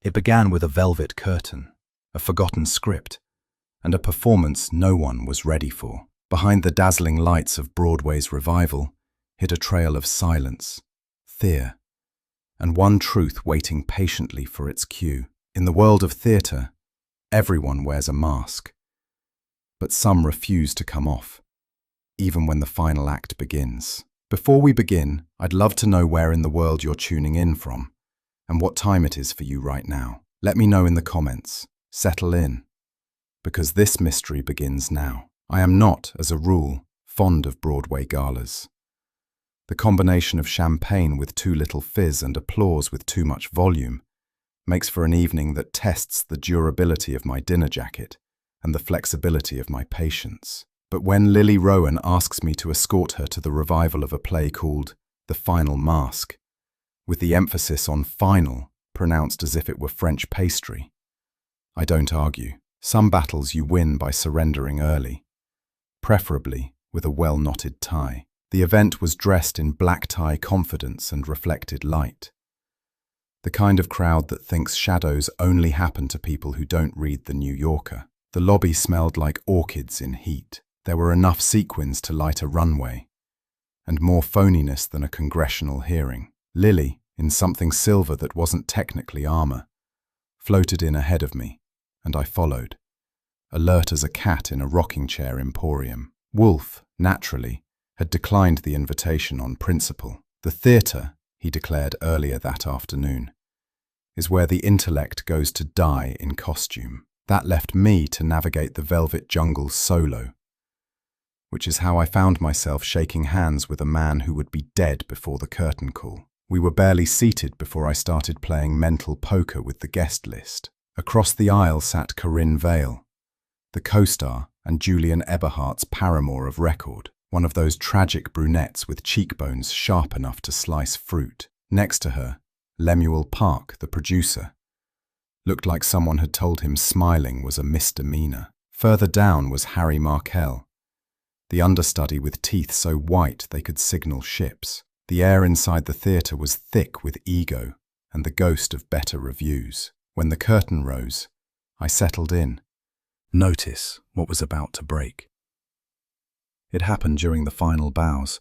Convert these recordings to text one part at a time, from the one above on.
It began with a velvet curtain, a forgotten script, and a performance no one was ready for. Behind the dazzling lights of Broadway's revival hid a trail of silence, fear, and one truth waiting patiently for its cue. In the world of theatre, everyone wears a mask, but some refuse to come off, even when the final act begins. Before we begin, I'd love to know where in the world you're tuning in from, and what time it is for you right now. Let me know in the comments. Settle in, because this mystery begins now. I am not, as a rule, fond of Broadway galas. The combination of champagne with too little fizz and applause with too much volume makes for an evening that tests the durability of my dinner jacket and the flexibility of my patience. But when Lily Rowan asks me to escort her to the revival of a play called The Final Mask, with the emphasis on final pronounced as if it were French pastry, I don't argue. Some battles you win by surrendering early, preferably with a well-knotted tie. The event was dressed in black tie confidence and reflected light. The kind of crowd that thinks shadows only happen to people who don't read The New Yorker. The lobby smelled like orchids in heat. There were enough sequins to light a runway, and more phoniness than a congressional hearing. Lily, in something silver that wasn't technically armor, floated in ahead of me, and I followed, alert as a cat in a rocking chair emporium. Wolfe, naturally, had declined the invitation on principle. The theatre, he declared earlier that afternoon, is where the intellect goes to die in costume. That left me to navigate the velvet jungle solo, which is how I found myself shaking hands with a man who would be dead before the curtain call. We were barely seated before I started playing mental poker with the guest list. Across the aisle sat Corinne Vale, the co-star and Julian Eberhardt's paramour of record, one of those tragic brunettes with cheekbones sharp enough to slice fruit. Next to her, Lemuel Park, the producer, looked like someone had told him smiling was a misdemeanor. Further down was Harry Markel, the understudy with teeth so white they could signal ships. The air inside the theatre was thick with ego and the ghost of better reviews. When the curtain rose, I settled in. Notice what was about to break. It happened during the final bows.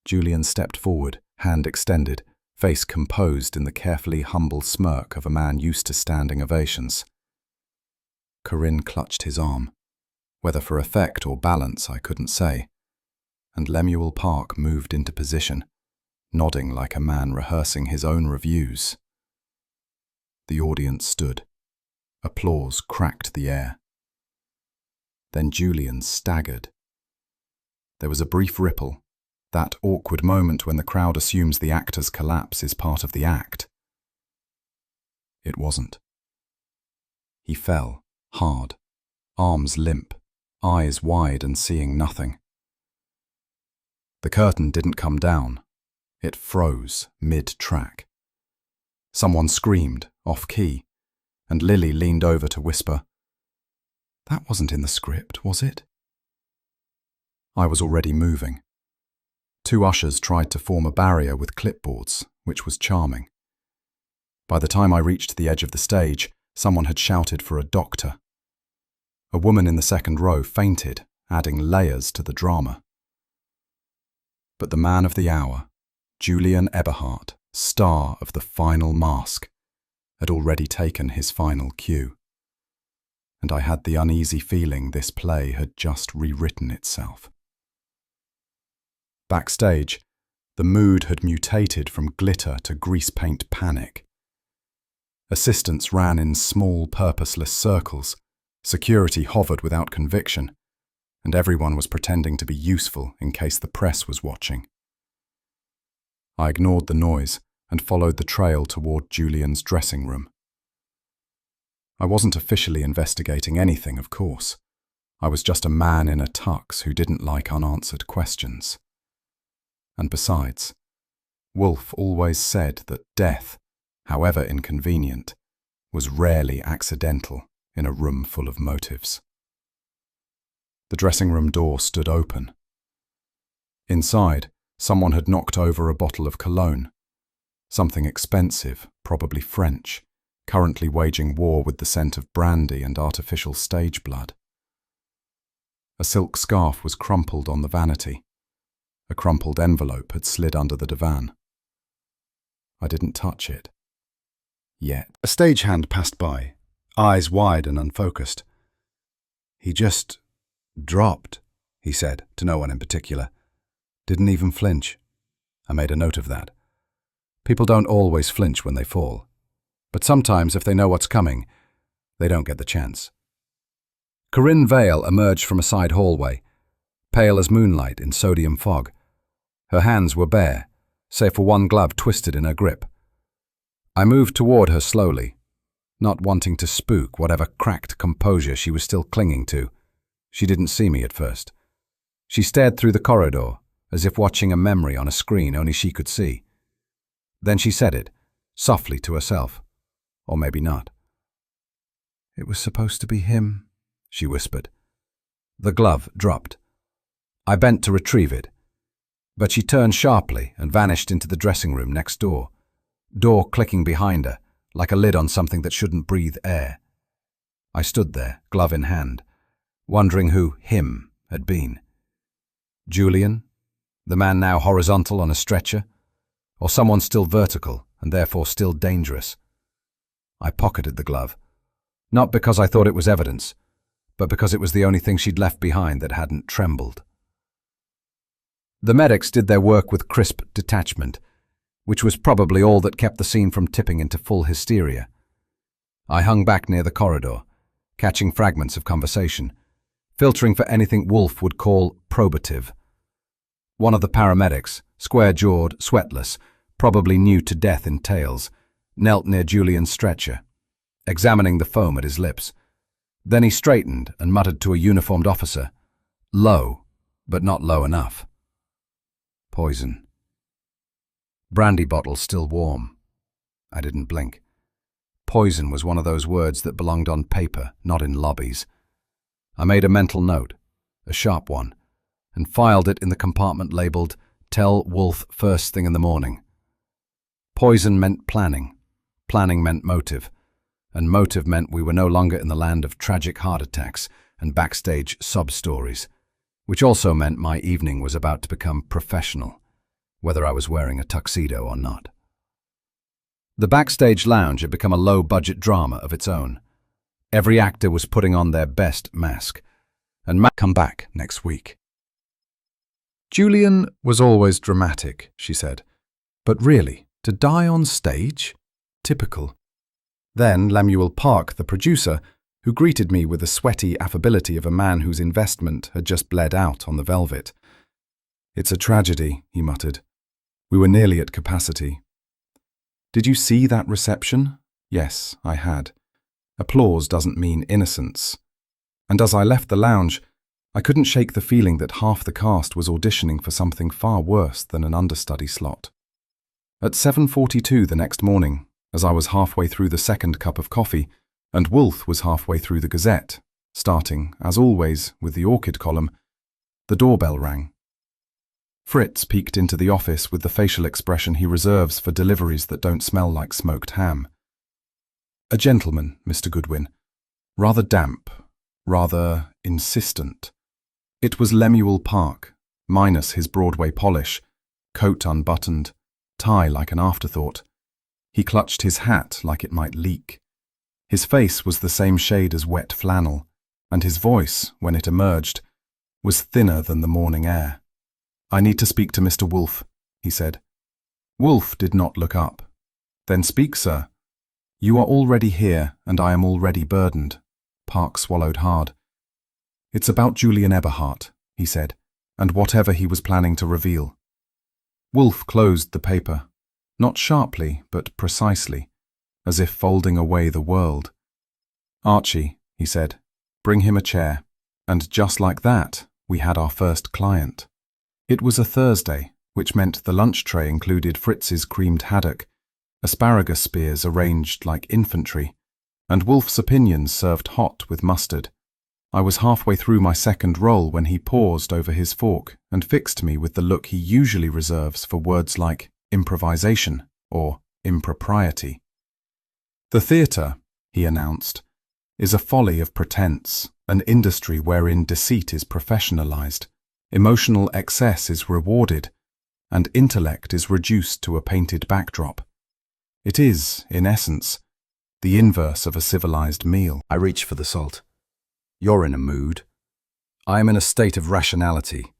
Julian stepped forward, hand extended, face composed in the carefully humble smirk of a man used to standing ovations. Corinne clutched his arm. Whether for effect or balance, I couldn't say, and Lemuel Park moved into position, nodding like a man rehearsing his own reviews. The audience stood. Applause cracked the air. Then Julian staggered. There was a brief ripple, that awkward moment when the crowd assumes the actor's collapse is part of the act. It wasn't. He fell, hard, arms limp, eyes wide and seeing nothing. The curtain didn't come down. It froze mid-track. Someone screamed, off-key, and Lily leaned over to whisper, "That wasn't in the script, was it?" I was already moving. Two ushers tried to form a barrier with clipboards, which was charming. By the time I reached the edge of the stage, someone had shouted for a doctor. A woman in the second row fainted, adding layers to the drama. But the man of the hour, Julian Eberhardt, star of The Final Mask, had already taken his final cue. And I had the uneasy feeling this play had just rewritten itself. Backstage, the mood had mutated from glitter to grease paint panic. Assistants ran in small, purposeless circles, security hovered without conviction, and everyone was pretending to be useful in case the press was watching. I ignored the noise and followed the trail toward Julian's dressing room. I wasn't officially investigating anything, of course. I was just a man in a tux who didn't like unanswered questions. And besides, Wolfe always said that death, however inconvenient, was rarely accidental in a room full of motives. The dressing room door stood open. Inside, someone had knocked over a bottle of cologne, something expensive, probably French, currently waging war with the scent of brandy and artificial stage blood. A silk scarf was crumpled on the vanity. A crumpled envelope had slid under the divan. I didn't touch it. Yet. A stagehand passed by, eyes wide and unfocused. "He just dropped," he said, to no one in particular. "Didn't even flinch." I made a note of that. People don't always flinch when they fall, but sometimes if they know what's coming, they don't get the chance. Corinne Vale emerged from a side hallway, pale as moonlight in sodium fog. Her hands were bare, save for one glove twisted in her grip. I moved toward her slowly, not wanting to spook whatever cracked composure she was still clinging to. She didn't see me at first. She stared through the corridor, as if watching a memory on a screen only she could see. Then she said it, softly to herself. Or maybe not. "It was supposed to be him," she whispered. The glove dropped. I bent to retrieve it, but she turned sharply and vanished into the dressing room next door clicking behind her, like a lid on something that shouldn't breathe air. I stood there, glove in hand, wondering who him had been. Julian, the man now horizontal on a stretcher, or someone still vertical and therefore still dangerous. I pocketed the glove, not because I thought it was evidence, but because it was the only thing she'd left behind that hadn't trembled. The medics did their work with crisp detachment, which was probably all that kept the scene from tipping into full hysteria. I hung back near the corridor, catching fragments of conversation, filtering for anything Wolfe would call probative. One of the paramedics, square-jawed, sweatless, probably new to death in tales, knelt near Julian's stretcher, examining the foam at his lips. Then he straightened and muttered to a uniformed officer, low, but not low enough. Poison. Brandy bottle still warm. I didn't blink. Poison was one of those words that belonged on paper, not in lobbies. I made a mental note, a sharp one, and filed it in the compartment labelled, "Tell Wolfe first thing in the morning." Poison meant planning. Planning meant motive. And motive meant we were no longer in the land of tragic heart attacks and backstage sob-stories, which also meant my evening was about to become professional, whether I was wearing a tuxedo or not. The backstage lounge had become a low-budget drama of its own. Every actor was putting on their best mask, and come back next week. Julian was always dramatic, she said, but really, to die on stage? Typical. Then Lemuel Park, the producer, who greeted me with the sweaty affability of a man whose investment had just bled out on the velvet. "It's a tragedy," he muttered. "We were nearly at capacity." "Did you see that reception?" Yes, I had. Applause doesn't mean innocence. And as I left the lounge, I couldn't shake the feeling that half the cast was auditioning for something far worse than an understudy slot. At 7:42 the next morning, as I was halfway through the second cup of coffee, and Wolfe was halfway through the Gazette, starting, as always, with the orchid column, the doorbell rang. Fritz peeked into the office with the facial expression he reserves for deliveries that don't smell like smoked ham. "A gentleman, Mr. Goodwin. Rather damp, rather insistent." It was Lemuel Park, minus his Broadway polish, coat unbuttoned, tie like an afterthought. He clutched his hat like it might leak. His face was the same shade as wet flannel, and his voice, when it emerged, was thinner than the morning air. "I need to speak to Mr. Wolfe," he said. Wolfe did not look up. "Then speak, sir." "You are already here, and I am already burdened." Park swallowed hard. "It's about Julian Eberhardt," he said, "and whatever he was planning to reveal." Wolfe closed the paper, not sharply, but precisely, as if folding away the world. "Archie," he said, "bring him a chair." And just like that, we had our first client. It was a Thursday, which meant the lunch tray included Fritz's creamed haddock, asparagus spears arranged like infantry, and Wolfe's opinions served hot with mustard. I was halfway through my second roll when he paused over his fork and fixed me with the look he usually reserves for words like improvisation or impropriety. The theatre, he announced, is a folly of pretense, an industry wherein deceit is professionalized, emotional excess is rewarded, and intellect is reduced to a painted backdrop. It is, in essence, the inverse of a civilized meal. I reach for the salt. You're in a mood. I am in a state of rationality.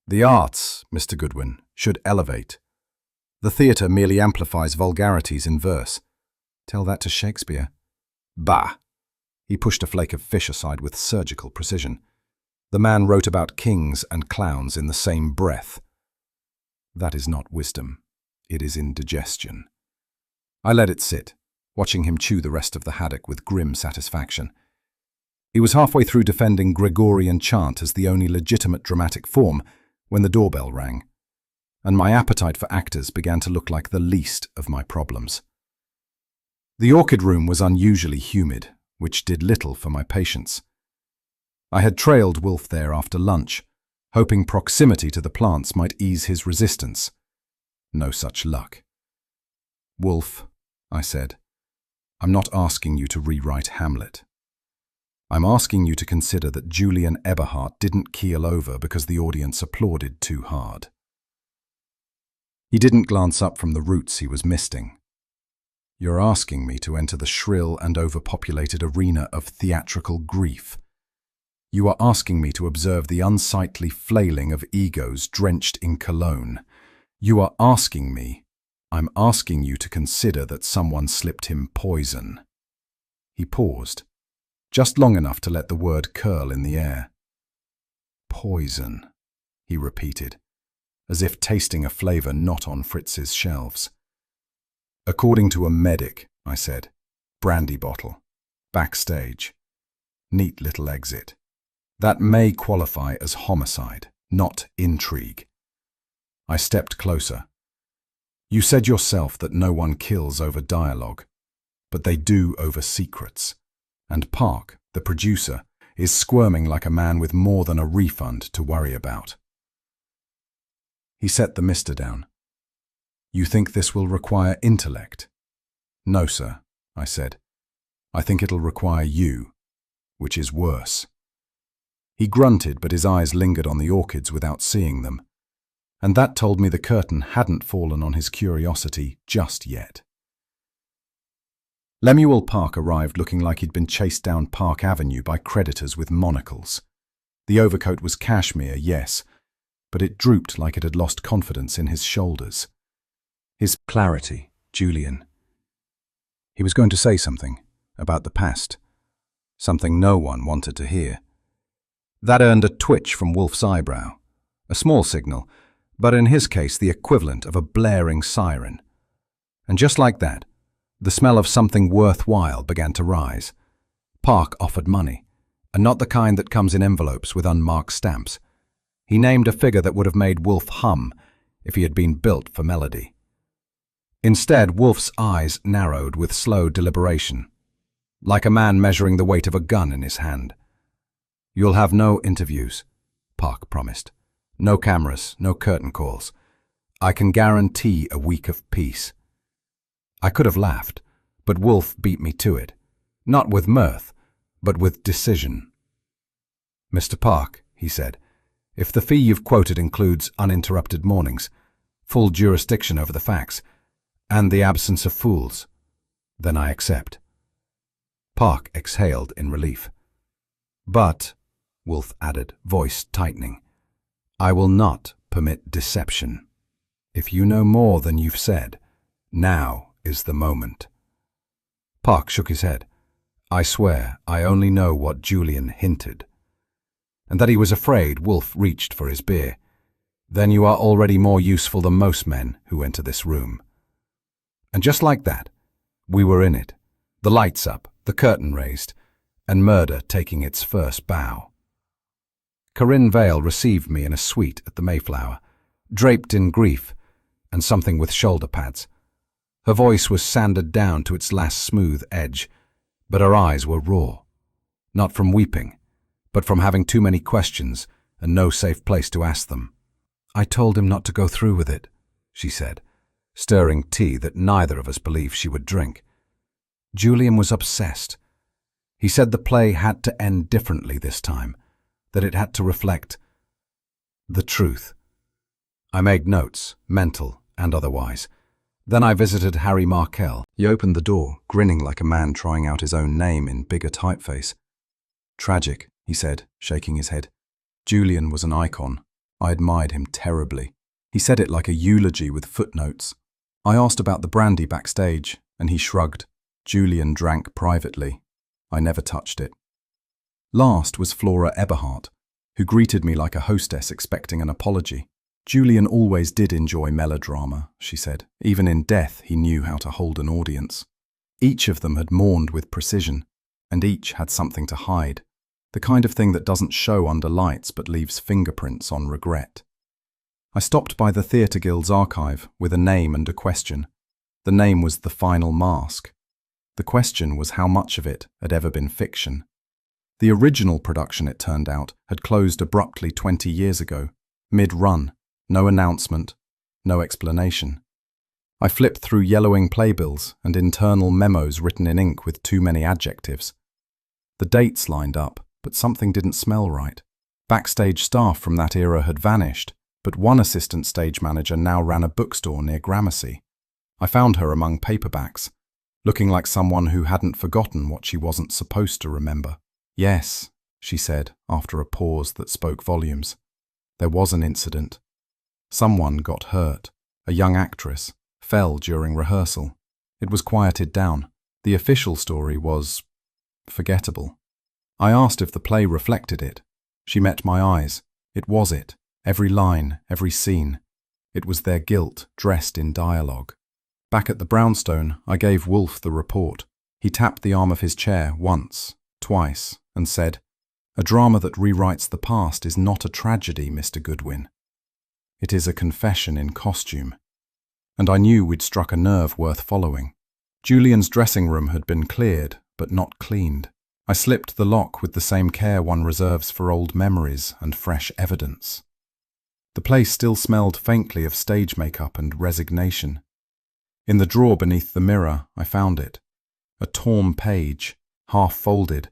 The arts, Mr. Goodwin, should elevate. The theatre merely amplifies vulgarities in verse. Tell that to Shakespeare. Bah! He pushed a flake of fish aside with surgical precision. The man wrote about kings and clowns in the same breath. That is not wisdom. It is indigestion. I let it sit, watching him chew the rest of the haddock with grim satisfaction. He was halfway through defending Gregorian chant as the only legitimate dramatic form when the doorbell rang, and my appetite for actors began to look like the least of my problems. The orchid room was unusually humid, which did little for my patience. I had trailed Wolfe there after lunch, hoping proximity to the plants might ease his resistance. No such luck. Wolfe, I said, I'm not asking you to rewrite Hamlet. I'm asking you to consider that Julian Eberhardt didn't keel over because the audience applauded too hard. He didn't glance up from the roots he was misting. You're asking me to enter the shrill and overpopulated arena of theatrical grief. You are asking me to observe the unsightly flailing of egos drenched in cologne. You are asking me, I'm asking you to consider that someone slipped him poison. He paused, just long enough to let the word curl in the air. Poison, he repeated, as if tasting a flavor not on Fritz's shelves. According to a medic, I said, brandy bottle, backstage, neat little exit. That may qualify as homicide, not intrigue. I stepped closer. You said yourself that no one kills over dialogue, but they do over secrets. And Park, the producer, is squirming like a man with more than a refund to worry about. He set the mister down. You think this will require intellect? No, sir, I said. I think it'll require you, which is worse. He grunted, but his eyes lingered on the orchids without seeing them, and that told me the curtain hadn't fallen on his curiosity just yet. Lemuel Park arrived looking like he'd been chased down Park Avenue by creditors with monocles. The overcoat was cashmere, yes, but it drooped like it had lost confidence in his shoulders. His clarity, Julian. He was going to say something about the past, something no one wanted to hear. That earned a twitch from Wolfe's eyebrow, a small signal, but in his case the equivalent of a blaring siren. And just like that, the smell of something worthwhile began to rise. Park offered money, and not the kind that comes in envelopes with unmarked stamps. He named a figure that would have made Wolfe hum if he had been built for melody. Instead, Wolfe's eyes narrowed with slow deliberation, like a man measuring the weight of a gun in his hand. You'll have no interviews, Park promised. No cameras, no curtain calls. I can guarantee a week of peace. I could have laughed, but Wolfe beat me to it, not with mirth, but with decision. Mr. Park, he said, if the fee you've quoted includes uninterrupted mornings, full jurisdiction over the facts, and the absence of fools, then I accept. Park exhaled in relief. But, Wolfe added, voice tightening, I will not permit deception. If you know more than you've said, now is the moment. Park shook his head. I swear I only know what Julian hinted. And that he was afraid. Wolfe reached for his beer. Then you are already more useful than most men who enter this room. And just like that, we were in it, the lights up, the curtain raised, and murder taking its first bow. Corinne Vale received me in a suite at the Mayflower, draped in grief and something with shoulder pads. Her voice was sanded down to its last smooth edge, but her eyes were raw, not from weeping, but from having too many questions and no safe place to ask them. I told him not to go through with it, she said, stirring tea that neither of us believed she would drink. Julian was obsessed. He said the play had to end differently this time, that it had to reflect the truth. I made notes, mental and otherwise. Then I visited Harry Markel. He opened the door, grinning like a man trying out his own name in bigger typeface. "Tragic," he said, shaking his head. Julian was an icon. I admired him terribly. He said it like a eulogy with footnotes. I asked about the brandy backstage, and he shrugged. Julian drank privately. I never touched it. Last was Flora Eberhardt, who greeted me like a hostess expecting an apology. Julian always did enjoy melodrama, she said. Even in death, he knew how to hold an audience. Each of them had mourned with precision, and each had something to hide. The kind of thing that doesn't show under lights but leaves fingerprints on regret. I stopped by the Theatre Guild's archive with a name and a question. The name was The Final Mask. The question was how much of it had ever been fiction. The original production, it turned out, had closed abruptly 20 years ago, mid-run, no announcement, no explanation. I flipped through yellowing playbills and internal memos written in ink with too many adjectives. The dates lined up, but something didn't smell right. Backstage staff from that era had vanished, but one assistant stage manager now ran a bookstore near Gramercy. I found her among paperbacks, looking like someone who hadn't forgotten what she wasn't supposed to remember. "Yes," she said after a pause that spoke volumes. "There was an incident. Someone got hurt. A young actress fell during rehearsal. It was quieted down. The official story was forgettable." I asked if the play reflected it. She met my eyes. It was it. Every line, every scene. It was their guilt dressed in dialogue. Back at the brownstone, I gave Wolfe the report. He tapped the arm of his chair once, twice, and said, "A drama that rewrites the past is not a tragedy, Mr. Goodwin. It is a confession in costume." And I knew we'd struck a nerve worth following. Julian's dressing room had been cleared, but not cleaned. I slipped the lock with the same care one reserves for old memories and fresh evidence. The place still smelled faintly of stage makeup and resignation. In the drawer beneath the mirror, I found it. A torn page, half folded,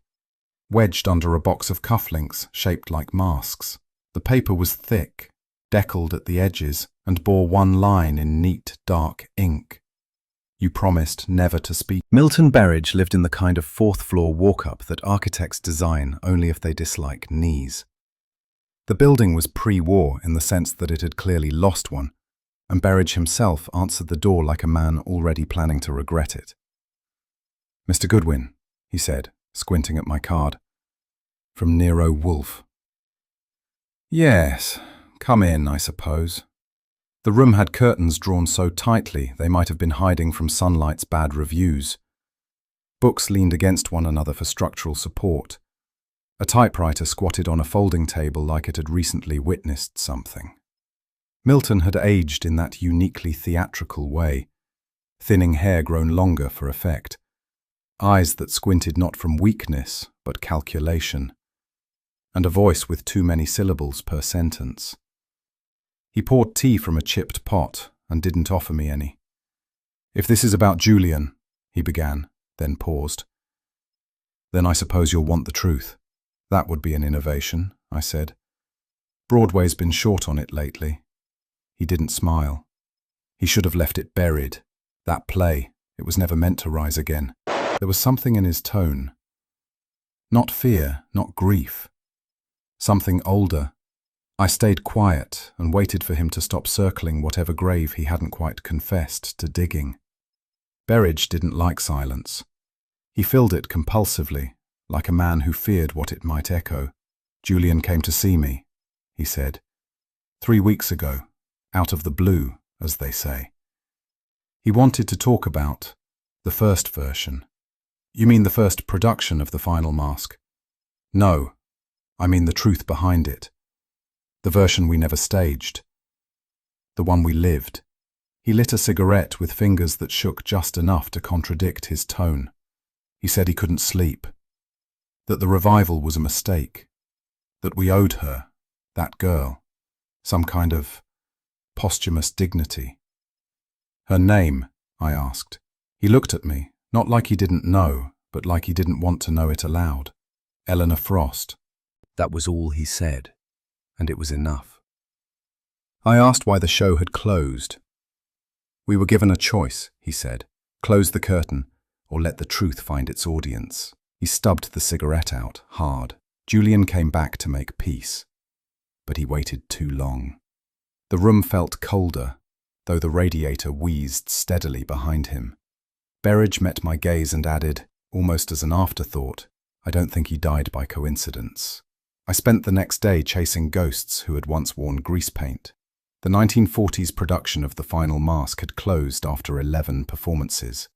wedged under a box of cufflinks shaped like masks. The paper was thick, deckled at the edges, and bore one line in neat, dark ink. "You promised never to speak." Milton Berridge lived in the kind of fourth-floor walk-up that architects design only if they dislike knees. The building was pre-war in the sense that it had clearly lost one, and Berridge himself answered the door like a man already planning to regret it. "Mr. Goodwin," he said, squinting at my card. "From Nero Wolfe." "Yes, come in, I suppose." The room had curtains drawn so tightly they might have been hiding from sunlight's bad reviews. Books leaned against one another for structural support. A typewriter squatted on a folding table like it had recently witnessed something. Milton had aged in that uniquely theatrical way, thinning hair grown longer for effect, eyes that squinted not from weakness but calculation, and a voice with too many syllables per sentence. He poured tea from a chipped pot and didn't offer me any. "If this is about Julian," he began, then paused. "Then I suppose you'll want the truth." "That would be an innovation," I said. "Broadway's been short on it lately." He didn't smile. He should have left it buried. That play, it was never meant to rise again. There was something in his tone. Not fear, not grief. Something older. I stayed quiet and waited for him to stop circling whatever grave he hadn't quite confessed to digging. Berridge didn't like silence. He filled it compulsively, like a man who feared what it might echo. "Julian came to see me," he said. 3 weeks ago, out of the blue, as they say. He wanted to talk about the first version. "You mean the first production of The Final Mask?" "No, I mean the truth behind it. The version we never staged. The one we lived." He lit a cigarette with fingers that shook just enough to contradict his tone. He said he couldn't sleep. That the revival was a mistake. That we owed her, that girl, some kind of posthumous dignity. "Her name?" I asked. He looked at me, Not like he didn't know, but like he didn't want to know it aloud. Eleanor Frost. That was all he said, and it was enough. I asked why the show had closed. We were given a choice, he said. Close the curtain, or let the truth find its audience. He stubbed the cigarette out, hard. Julian came back to make peace. But he waited too long. The room felt colder, though the radiator wheezed steadily behind him. Berridge met my gaze and added, almost as an afterthought, I don't think he died by coincidence. I spent the next day chasing ghosts who had once worn grease paint. The 1940s production of The Final Mask had closed after 11 performances.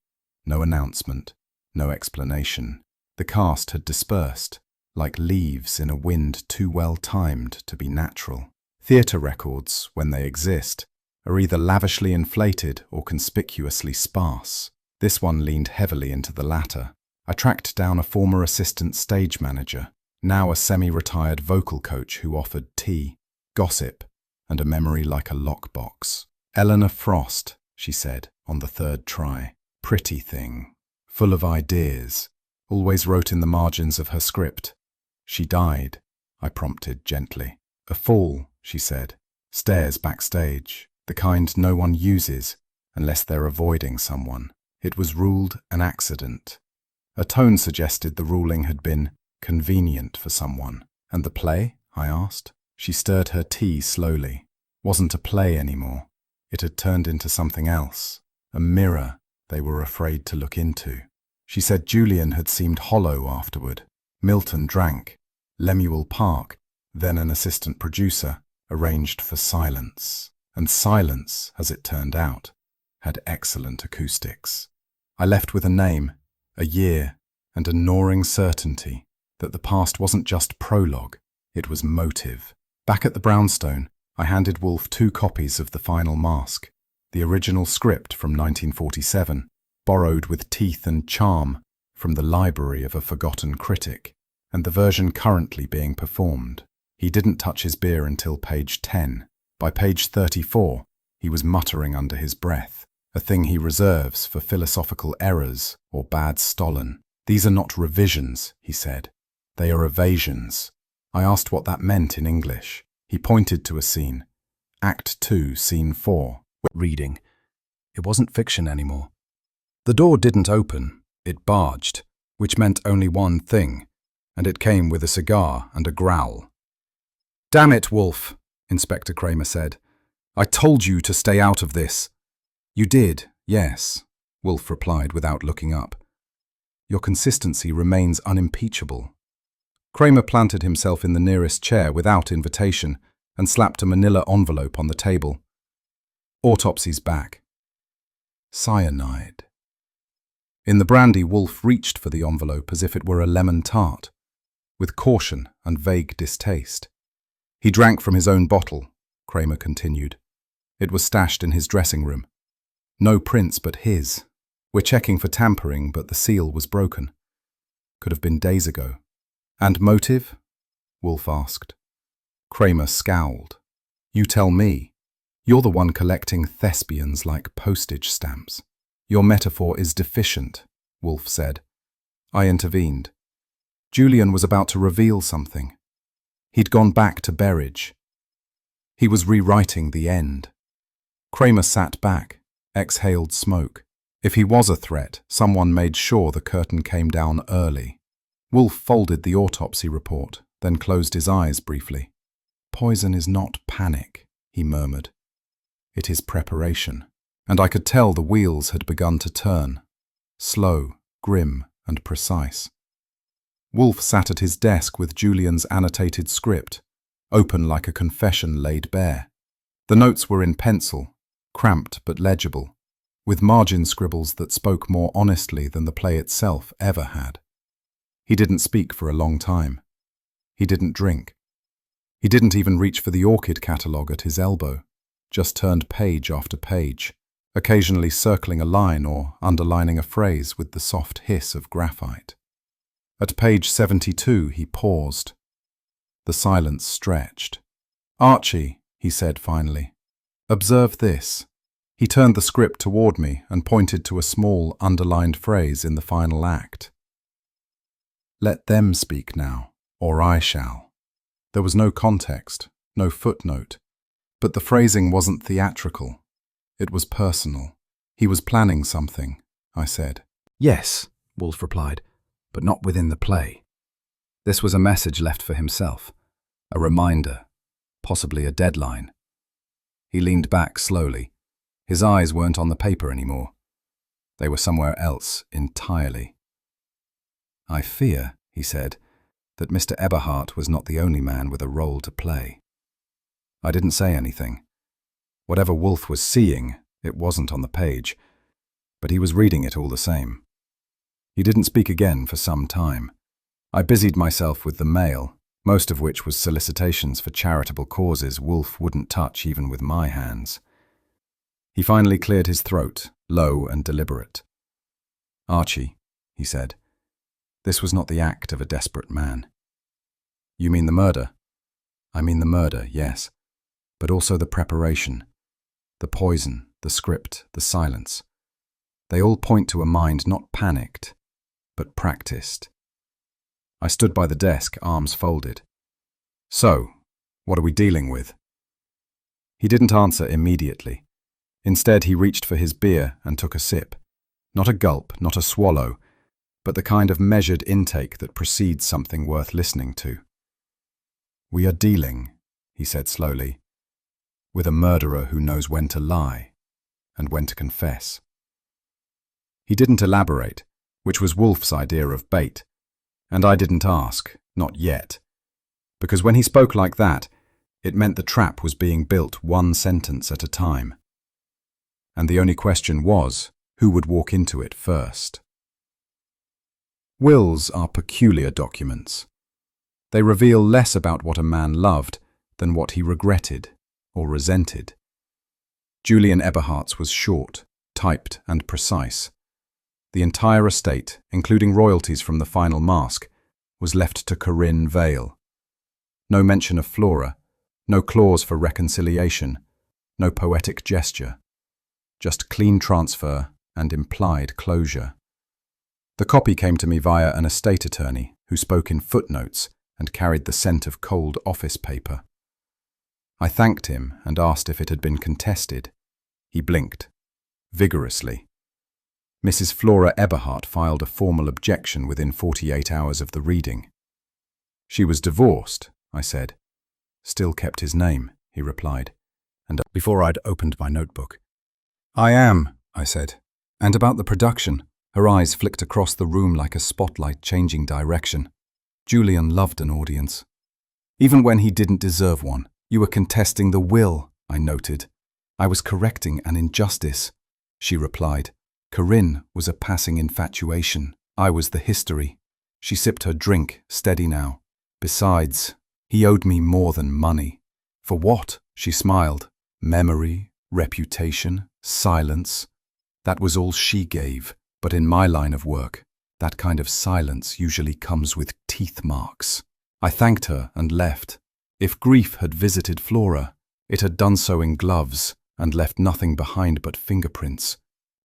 No announcement, no explanation. The cast had dispersed, like leaves in a wind too well timed to be natural. Theatre records, when they exist, are either lavishly inflated or conspicuously sparse. This one leaned heavily into the latter. I tracked down a former assistant stage manager, now a semi-retired vocal coach who offered tea, gossip, and a memory like a lockbox. Eleanor Frost, she said, on the third try. Pretty thing. Full of ideas. Always wrote in the margins of her script. She died, I prompted gently. A fall, she said. Stairs backstage. The kind no one uses, unless they're avoiding someone. It was ruled an accident. A tone suggested the ruling had been convenient for someone. And the play? I asked. She stirred her tea slowly. Wasn't a play anymore. It had turned into something else. A mirror they were afraid to look into. She said Julian had seemed hollow afterward. Milton drank. Lemuel Park, then an assistant producer, arranged for silence. And silence, as it turned out, had excellent acoustics. I left with a name, a year, and a gnawing certainty that the past wasn't just prologue, it was motive. Back at the brownstone, I handed Wolfe 2 copies of The Final Mask, the original script from 1947, borrowed with teeth and charm from the library of a forgotten critic, and the version currently being performed. He didn't touch his beer until page 10. By page 34, he was muttering under his breath, a thing he reserves for philosophical errors or bad Stollen. These are not revisions, he said. They are evasions. I asked what that meant in English. He pointed to a scene. Act 2, Scene 4. Reading. It wasn't fiction anymore. The door didn't open, it barged, which meant only one thing, and it came with a cigar and a growl. Damn it, Wolfe, Inspector Kramer said. I told you to stay out of this. You did, yes, Wolfe replied without looking up. Your consistency remains unimpeachable. Kramer planted himself in the nearest chair without invitation and slapped a manila envelope on the table. Autopsy's back. Cyanide. In the brandy, Wolfe reached for the envelope as if it were a lemon tart, with caution and vague distaste. He drank from his own bottle, Kramer continued. It was stashed in his dressing room. No prints but his. We're checking for tampering, but the seal was broken. Could have been days ago. And motive? Wolfe asked. Kramer scowled. You tell me. You're the one collecting thespians like postage stamps. Your metaphor is deficient, Wolfe said. I intervened. Julian was about to reveal something. He'd gone back to Berridge. He was rewriting the end. Kramer sat back, exhaled smoke. If he was a threat, someone made sure the curtain came down early. Wolfe folded the autopsy report, then closed his eyes briefly. Poison is not panic, he murmured. It is preparation. And I could tell the wheels had begun to turn. Slow, grim, and precise. Wolfe sat at his desk with Julian's annotated script, open like a confession laid bare. The notes were in pencil, cramped but legible, with margin scribbles that spoke more honestly than the play itself ever had. He didn't speak for a long time. He didn't drink. He didn't even reach for the orchid catalogue at his elbow, just turned page after page, occasionally circling a line or underlining a phrase with the soft hiss of graphite. At page 72, he paused. The silence stretched. Archie, he said finally, observe this. He turned the script toward me and pointed to a small, underlined phrase in the final act. "Let them speak now, or I shall." There was no context, no footnote, but the phrasing wasn't theatrical. It was personal. He was planning something, I said. "Yes," Wolfe replied, "but not within the play." This was a message left for himself, a reminder, possibly a deadline. He leaned back slowly. His eyes weren't on the paper anymore. They were somewhere else entirely. "I fear," he said, "that Mr. Eberhardt was not the only man with a role to play." I didn't say anything. Whatever Wolfe was seeing, it wasn't on the page, but he was reading it all the same. He didn't speak again for some time. I busied myself with the mail, most of which was solicitations for charitable causes Wolfe wouldn't touch even with my hands. He finally cleared his throat, low and deliberate. "Archie," he said, "this was not the act of a desperate man." "You mean the murder?" "I mean the murder, yes, but also the preparation, the poison, the script, the silence. They all point to a mind not panicked, but practiced." I stood by the desk, arms folded. "So, what are we dealing with?" He didn't answer immediately. Instead, he reached for his beer and took a sip. Not a gulp, not a swallow, but the kind of measured intake that precedes something worth listening to. "We are dealing," he said slowly, "with a murderer who knows when to lie and when to confess." He didn't elaborate, which was Wolfe's idea of bait, and I didn't ask, not yet, because when he spoke like that, it meant the trap was being built one sentence at a time. And the only question was, who would walk into it first? Wills are peculiar documents. They reveal less about what a man loved than what he regretted or resented. Julian Eberhardt's was short, typed and precise. The entire estate, including royalties from the final mask, was left to Corinne Vale. No mention of Flora, no clause for reconciliation, no poetic gesture. Just clean transfer and implied closure. The copy came to me via an estate attorney who spoke in footnotes and carried the scent of cold office paper. I thanked him and asked if it had been contested. He blinked, vigorously. Mrs. Flora Eberhardt filed a formal objection within 48 hours of the reading. "She was divorced," I said. "Still kept his name," he replied, and before I'd opened my notebook. "I am," I said. "And about the production." Her eyes flicked across the room like a spotlight changing direction. Julian loved an audience. "Even when he didn't deserve one. You were contesting the will," I noted. "I was correcting an injustice," she replied. "Corinne was a passing infatuation. I was the history." She sipped her drink, steady now. "Besides, he owed me more than money." "For what?" She smiled. "Memory, reputation, silence. That was all she gave. But in my line of work, that kind of silence usually comes with teeth marks." I thanked her and left. If grief had visited Flora, it had done so in gloves and left nothing behind but fingerprints.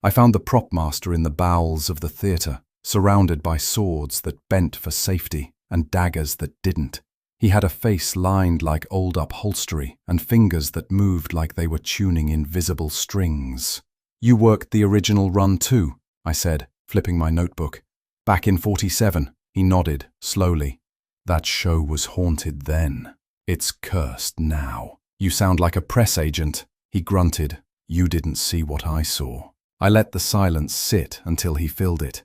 I found the prop master in the bowels of the theatre, surrounded by swords that bent for safety and daggers that didn't. He had a face lined like old upholstery and fingers that moved like they were tuning invisible strings. "You worked the original run too," I said, flipping my notebook. "Back in 47, he nodded, slowly. "That show was haunted then. It's cursed now." "You sound like a press agent," he grunted. "You didn't see what I saw." I let the silence sit until he filled it.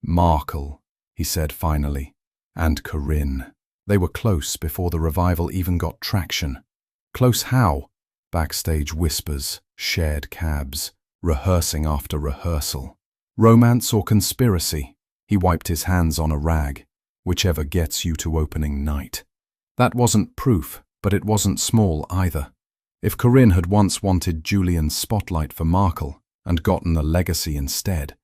"Markle," he said finally, "and Corinne. They were close before the revival even got traction." "Close how?" Backstage whispers, shared cabs, rehearsing after rehearsal. "Romance or conspiracy?" He wiped his hands on a rag. "Whichever gets you to opening night." That wasn't proof, but it wasn't small either. If Corinne had once wanted Julian's spotlight for Markle and gotten a legacy instead,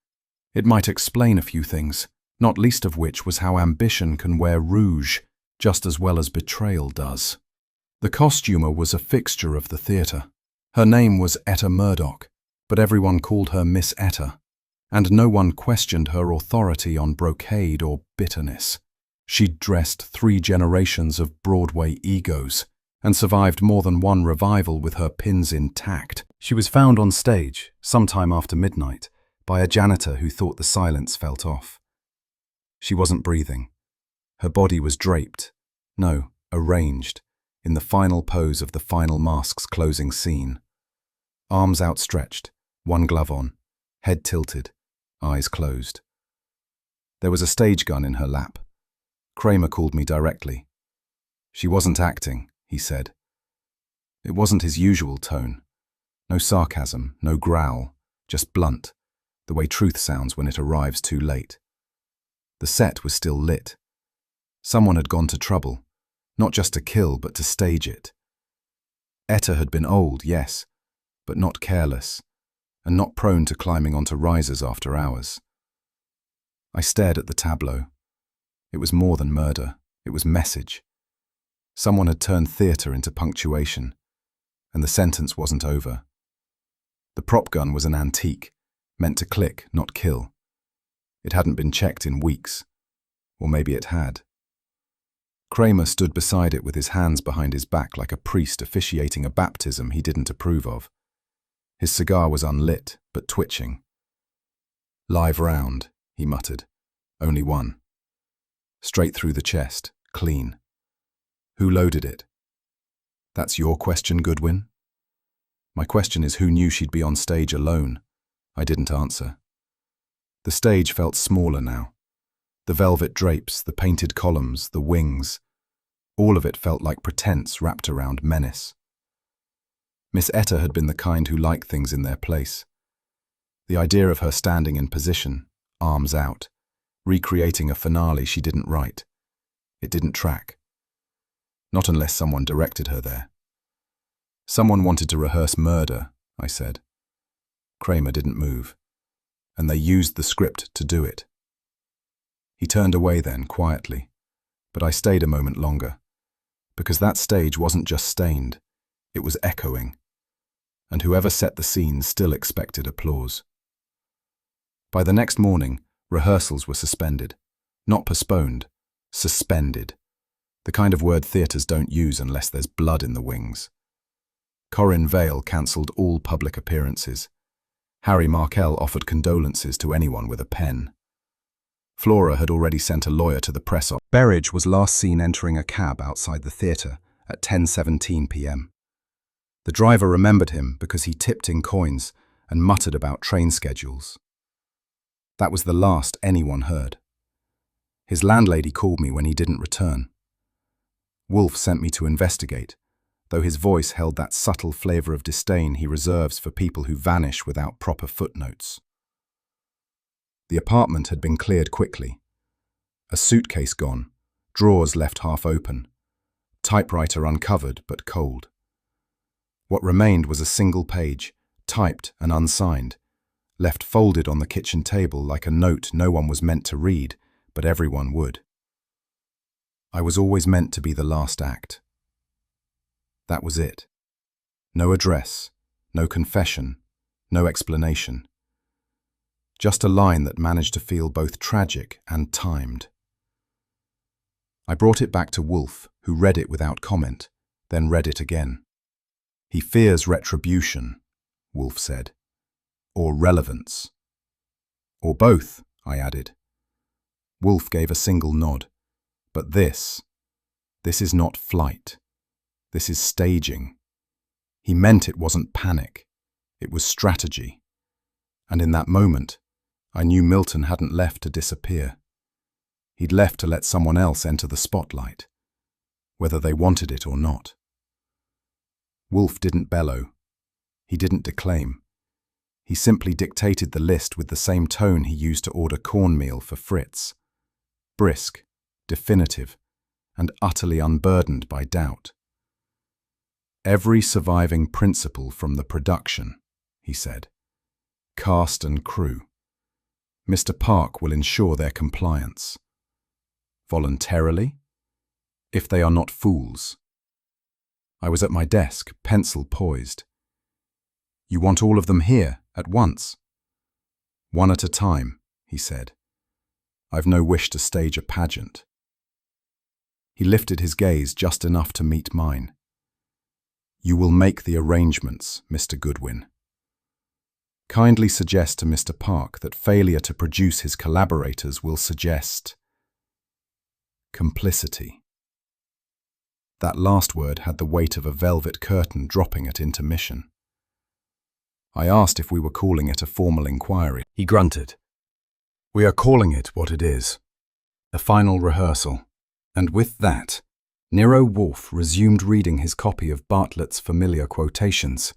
it might explain a few things, not least of which was how ambition can wear rouge just as well as betrayal does. The costumer was a fixture of the theatre. Her name was Etta Murdoch, but everyone called her Miss Etta, and no one questioned her authority on brocade or bitterness. She'd dressed 3 generations of Broadway egos and survived more than one revival with her pins intact. She was found on stage, sometime after midnight, by a janitor who thought the silence felt off. She wasn't breathing. Her body was draped, no, arranged, in the final pose of the final mask's closing scene. Arms outstretched, one glove on, head tilted, eyes closed. There was a stage gun in her lap. Kramer called me directly. She wasn't acting, he said. It wasn't his usual tone. No sarcasm, no growl, just blunt, the way truth sounds when it arrives too late. The set was still lit. Someone had gone to trouble, not just to kill, but to stage it. Etta had been old, yes, but not careless, and not prone to climbing onto risers after hours. I stared at the tableau. It was more than murder, it was message. Someone had turned theatre into punctuation, and the sentence wasn't over. The prop gun was an antique, meant to click, not kill. It hadn't been checked in weeks, or maybe it had. Kramer stood beside it with his hands behind his back like a priest officiating a baptism he didn't approve of. His cigar was unlit, but twitching. "Live round," he muttered. "Only one. Straight through the chest, clean. Who loaded it?" "That's your question, Goodwin?" "My question is who knew she'd be on stage alone?" I didn't answer. The stage felt smaller now. The velvet drapes, the painted columns, the wings. All of it felt like pretense wrapped around menace. Miss Etta had been the kind who liked things in their place. The idea of her standing in position, arms out, recreating a finale she didn't write. It didn't track. Not unless someone directed her there. "Someone wanted to rehearse murder," I said. Kramer didn't move, and they used the script to do it. He turned away then, quietly, but I stayed a moment longer, because that stage wasn't just stained, it was echoing, and whoever set the scene still expected applause. By the next morning, rehearsals were suspended. Not postponed, suspended. The kind of word theatres don't use unless there's blood in the wings. Corinne Vale cancelled all public appearances. Harry Markel offered condolences to anyone with a pen. Flora had already sent a lawyer to the press office. Berridge was last seen entering a cab outside the theatre at 10:17 p.m. The driver remembered him because he tipped in coins and muttered about train schedules. That was the last anyone heard. His landlady called me when he didn't return. Wolfe sent me to investigate, though his voice held that subtle flavour of disdain he reserves for people who vanish without proper footnotes. The apartment had been cleared quickly. A suitcase gone, drawers left half open, typewriter uncovered but cold. What remained was a single page, typed and unsigned, left folded on the kitchen table like a note no one was meant to read, but everyone would. I was always meant to be the last act. That was it. No address, no confession, no explanation. Just a line that managed to feel both tragic and timed. I brought it back to Wolfe, who read it without comment, then read it again. "He fears retribution," Wolfe said. "Or relevance." "Or both," I added. Wolfe gave a single nod. "But this is not flight. This is staging." He meant it wasn't panic. It was strategy. And in that moment, I knew Milton hadn't left to disappear. He'd left to let someone else enter the spotlight, whether they wanted it or not. Wolfe didn't bellow. He didn't declaim. He simply dictated the list with the same tone he used to order cornmeal for Fritz. Brisk, definitive, and utterly unburdened by doubt. "Every surviving principal from the production," he said. "Cast and crew. Mr. Park will ensure their compliance. Voluntarily, if they are not fools." I was at my desk, pencil poised. You want all of them here, at once? One at a time, he said. I've no wish to stage a pageant. He lifted his gaze just enough to meet mine. You will make the arrangements, Mr. Goodwin. Kindly suggest to Mr. Park that failure to produce his collaborators will suggest complicity. That last word had the weight of a velvet curtain dropping at intermission. I asked if we were calling it a formal inquiry. He grunted. We are calling it what it is, a final rehearsal. And with that, Nero Wolfe resumed reading his copy of Bartlett's familiar quotations,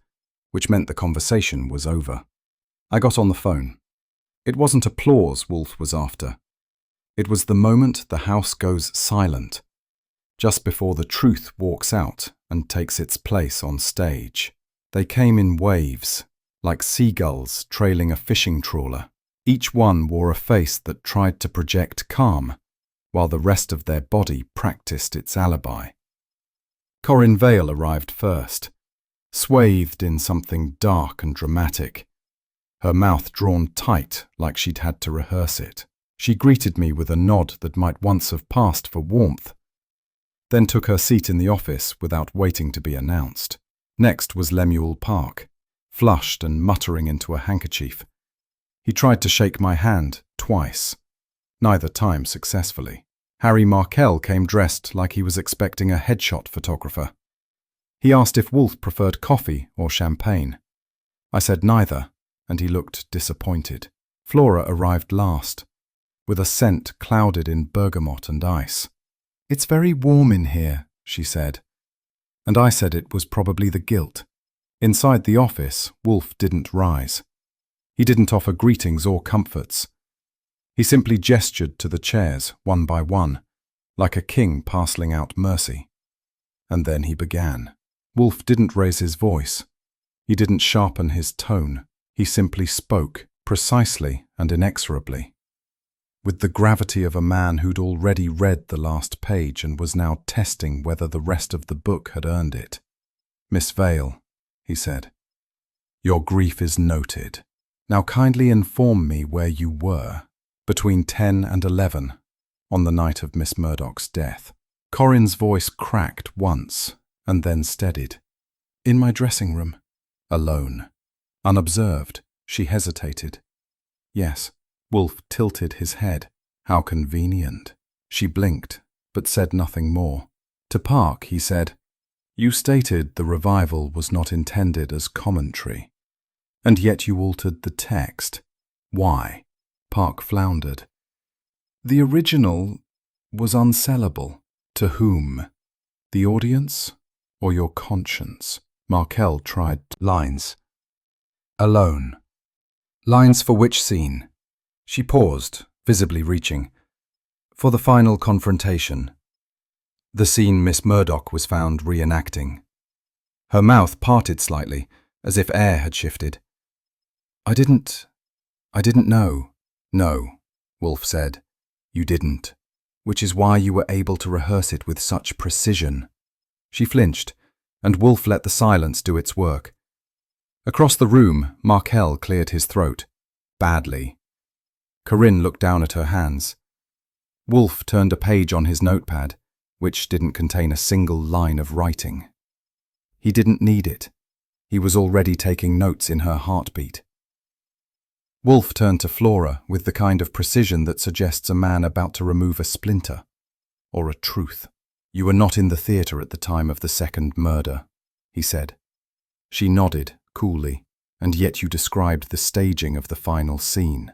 which meant the conversation was over. I got on the phone. It wasn't applause Wolfe was after. It was the moment the house goes silent, just before the truth walks out and takes its place on stage. They came in waves, like seagulls trailing a fishing trawler. Each one wore a face that tried to project calm, while the rest of their body practiced its alibi. Corinne Vale arrived first, swathed in something dark and dramatic, her mouth drawn tight like she'd had to rehearse it. She greeted me with a nod that might once have passed for warmth, then took her seat in the office without waiting to be announced. Next was Lemuel Park, flushed and muttering into a handkerchief. He tried to shake my hand twice, neither time successfully. Harry Markel came dressed like he was expecting a headshot photographer. He asked if Wolfe preferred coffee or champagne. I said neither, and he looked disappointed. Flora arrived last, with a scent clouded in bergamot and ice. It's very warm in here, she said, and I said it was probably the guilt. Inside the office, Wolfe didn't rise. He didn't offer greetings or comforts. He simply gestured to the chairs, one by one, like a king parceling out mercy. And then he began. Wolfe didn't raise his voice. He didn't sharpen his tone. He simply spoke, precisely and inexorably, with the gravity of a man who'd already read the last page and was now testing whether the rest of the book had earned it. Miss Vale, he said, your grief is noted. Now kindly inform me where you were between 10 and 11 on the night of Miss Murdoch's death. Corinne's voice cracked once and then steadied. In my dressing room, alone. Unobserved, she hesitated. Yes, Wolfe tilted his head. How convenient. She blinked, but said nothing more. To Park, he said, you stated the revival was not intended as commentary, and yet you altered the text. Why? Park floundered. The original was unsellable. To whom? The audience or your conscience? Markel tried lines. Alone. Lines for which scene? She paused, visibly reaching. For the final confrontation. The scene Miss Murdoch was found reenacting. Her mouth parted slightly, as if air had shifted. I didn't know. No, Wolfe said. You didn't, which is why you were able to rehearse it with such precision. She flinched, and Wolfe let the silence do its work. Across the room, Markel cleared his throat. Badly. Corinne looked down at her hands. Wolfe turned a page on his notepad, which didn't contain a single line of writing. He didn't need it. He was already taking notes in her heartbeat. Wolfe turned to Flora with the kind of precision that suggests a man about to remove a splinter, or a truth. You were not in the theatre at the time of the second murder, he said. She nodded, coolly, and yet you described the staging of the final scene.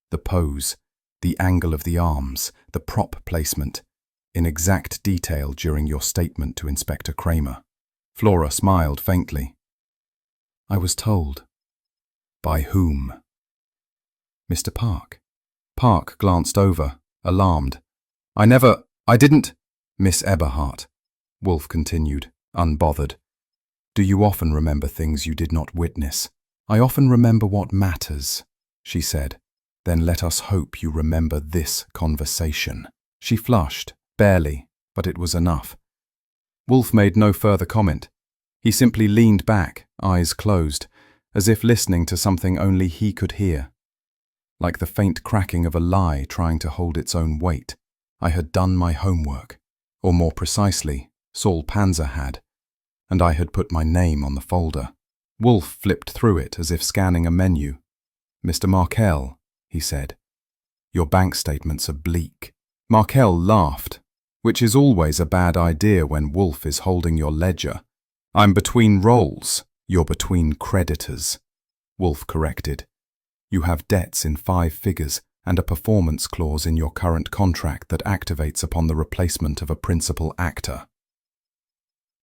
The pose, the angle of the arms, the prop placement, in exact detail during your statement to Inspector Kramer. Flora smiled faintly. I was told. By whom? Mr. Park. Park glanced over, alarmed. I didn't. Miss Eberhardt, Wolfe continued, unbothered. Do you often remember things you did not witness? I often remember what matters, she said. Then let us hope you remember this conversation. She flushed, barely, but it was enough. Wolfe made no further comment. He simply leaned back, eyes closed, as if listening to something only he could hear. Like the faint cracking of a lie trying to hold its own weight. I had done my homework, or more precisely, Saul Panzer had, and I had put my name on the folder. Wolfe flipped through it as if scanning a menu. "Mr. Markel," he said, "your bank statements are bleak." Markel laughed, which is always a bad idea when Wolfe is holding your ledger. "I'm between roles, you're between creditors," Wolfe corrected. "You have debts in 5 figures and a performance clause in your current contract that activates upon the replacement of a principal actor."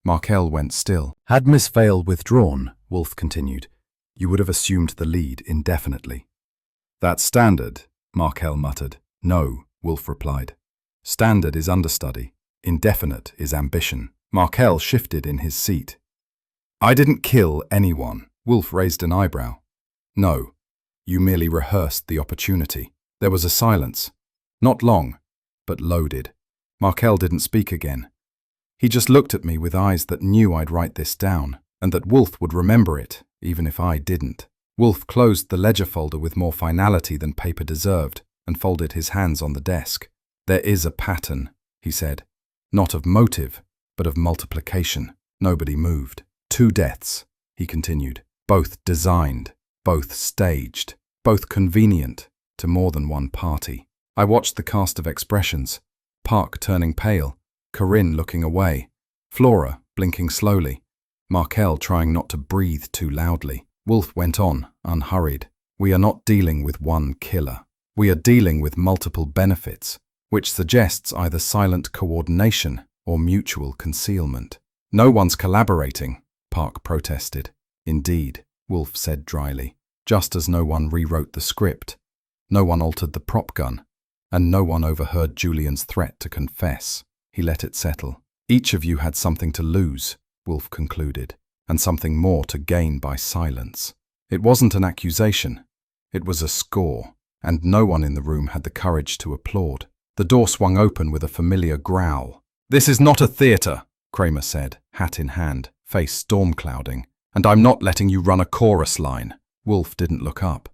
Markel went still. "Had Miss Vale withdrawn," Wolfe continued, "you would have assumed the lead indefinitely." "That's standard," Markel muttered. "No," Wolfe replied. "Standard is understudy. Indefinite is ambition." Markel shifted in his seat. "I didn't kill anyone." Wolfe raised an eyebrow. "No, you merely rehearsed the opportunity." There was a silence. Not long, but loaded. Markel didn't speak again. He just looked at me with eyes that knew I'd write this down, and that Wolfe would remember it, even if I didn't. Wolfe closed the ledger folder with more finality than paper deserved, and folded his hands on the desk. "There is a pattern," he said. "Not of motive, but of multiplication." Nobody moved. 2 deaths, he continued. Both designed, both staged, both convenient to more than one party. I watched the cast of expressions. Park turning pale, Corinne looking away, Flora blinking slowly, Markel trying not to breathe too loudly. Wolfe went on, unhurried. "We are not dealing with one killer. We are dealing with multiple benefits, which suggests either silent coordination or mutual concealment." "No one's collaborating," Park protested. "Indeed," Wolfe said dryly, "just as no one rewrote the script, no one altered the prop gun, and no one overheard Julian's threat to confess." He let it settle. "Each of you had something to lose," Wolfe concluded, "and something more to gain by silence." It wasn't an accusation. It was a score, and no one in the room had the courage to applaud. The door swung open with a familiar growl. "This is not a theatre," Kramer said, hat in hand, face storm-clouding, "and I'm not letting you run a chorus line." Wolfe didn't look up.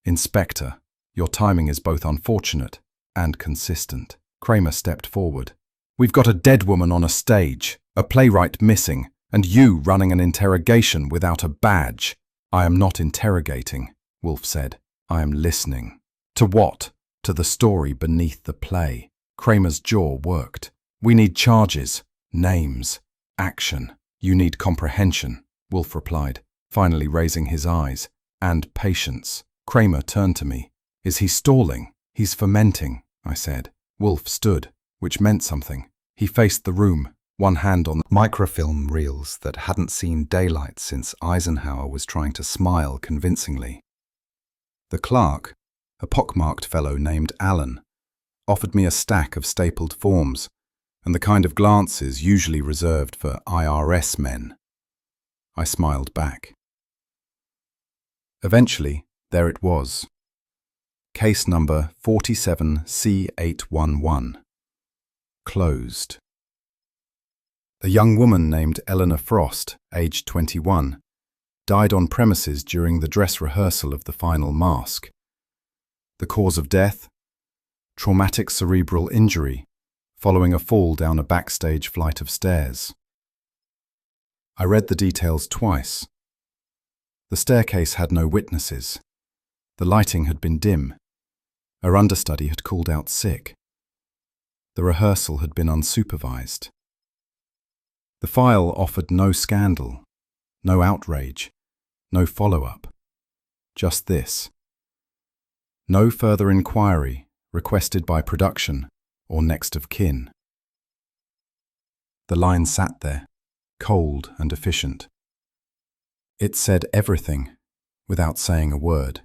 "Inspector, your timing is both unfortunate and consistent." Kramer stepped forward. "We've got a dead woman on a stage, a playwright missing, and you running an interrogation without a badge." "I am not interrogating," Wolfe said. "I am listening." "To what?" "To the story beneath the play." Kramer's jaw worked. "We need charges, names, action." "You need comprehension," Wolfe replied, finally raising his eyes. "And patience." Kramer turned to me. "Is he stalling?" "He's fermenting," I said. Wolfe stood, which meant something. He faced the room, one hand on the microfilm reels that hadn't seen daylight since Eisenhower was trying to smile convincingly. The clerk, a pockmarked fellow named Allen, offered me a stack of stapled forms and the kind of glances usually reserved for IRS men. I smiled back. Eventually, there it was. Case number 47C811. Closed. A young woman named Eleanor Frost, aged 21, died on premises during the dress rehearsal of the final mask. The cause of death? Traumatic cerebral injury, following a fall down a backstage flight of stairs. I read the details twice. The staircase had no witnesses. The lighting had been dim. Her understudy had called out sick. The rehearsal had been unsupervised. The file offered no scandal, no outrage, no follow-up. Just this. No further inquiry requested by production or next of kin. The line sat there, cold and efficient. It said everything without saying a word.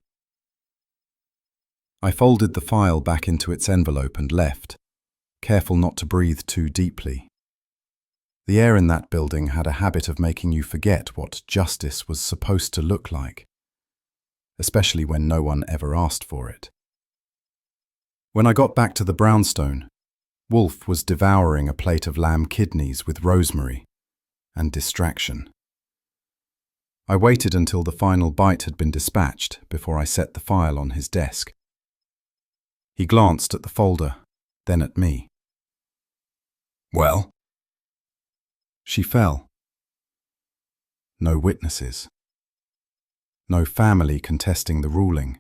I folded the file back into its envelope and left, careful not to breathe too deeply. The air in that building had a habit of making you forget what justice was supposed to look like, especially when no one ever asked for it. When I got back to the brownstone, Wolfe was devouring a plate of lamb kidneys with rosemary and distraction. I waited until the final bite had been dispatched before I set the file on his desk. He glanced at the folder, then at me. "Well?" She fell. No witnesses. No family contesting the ruling.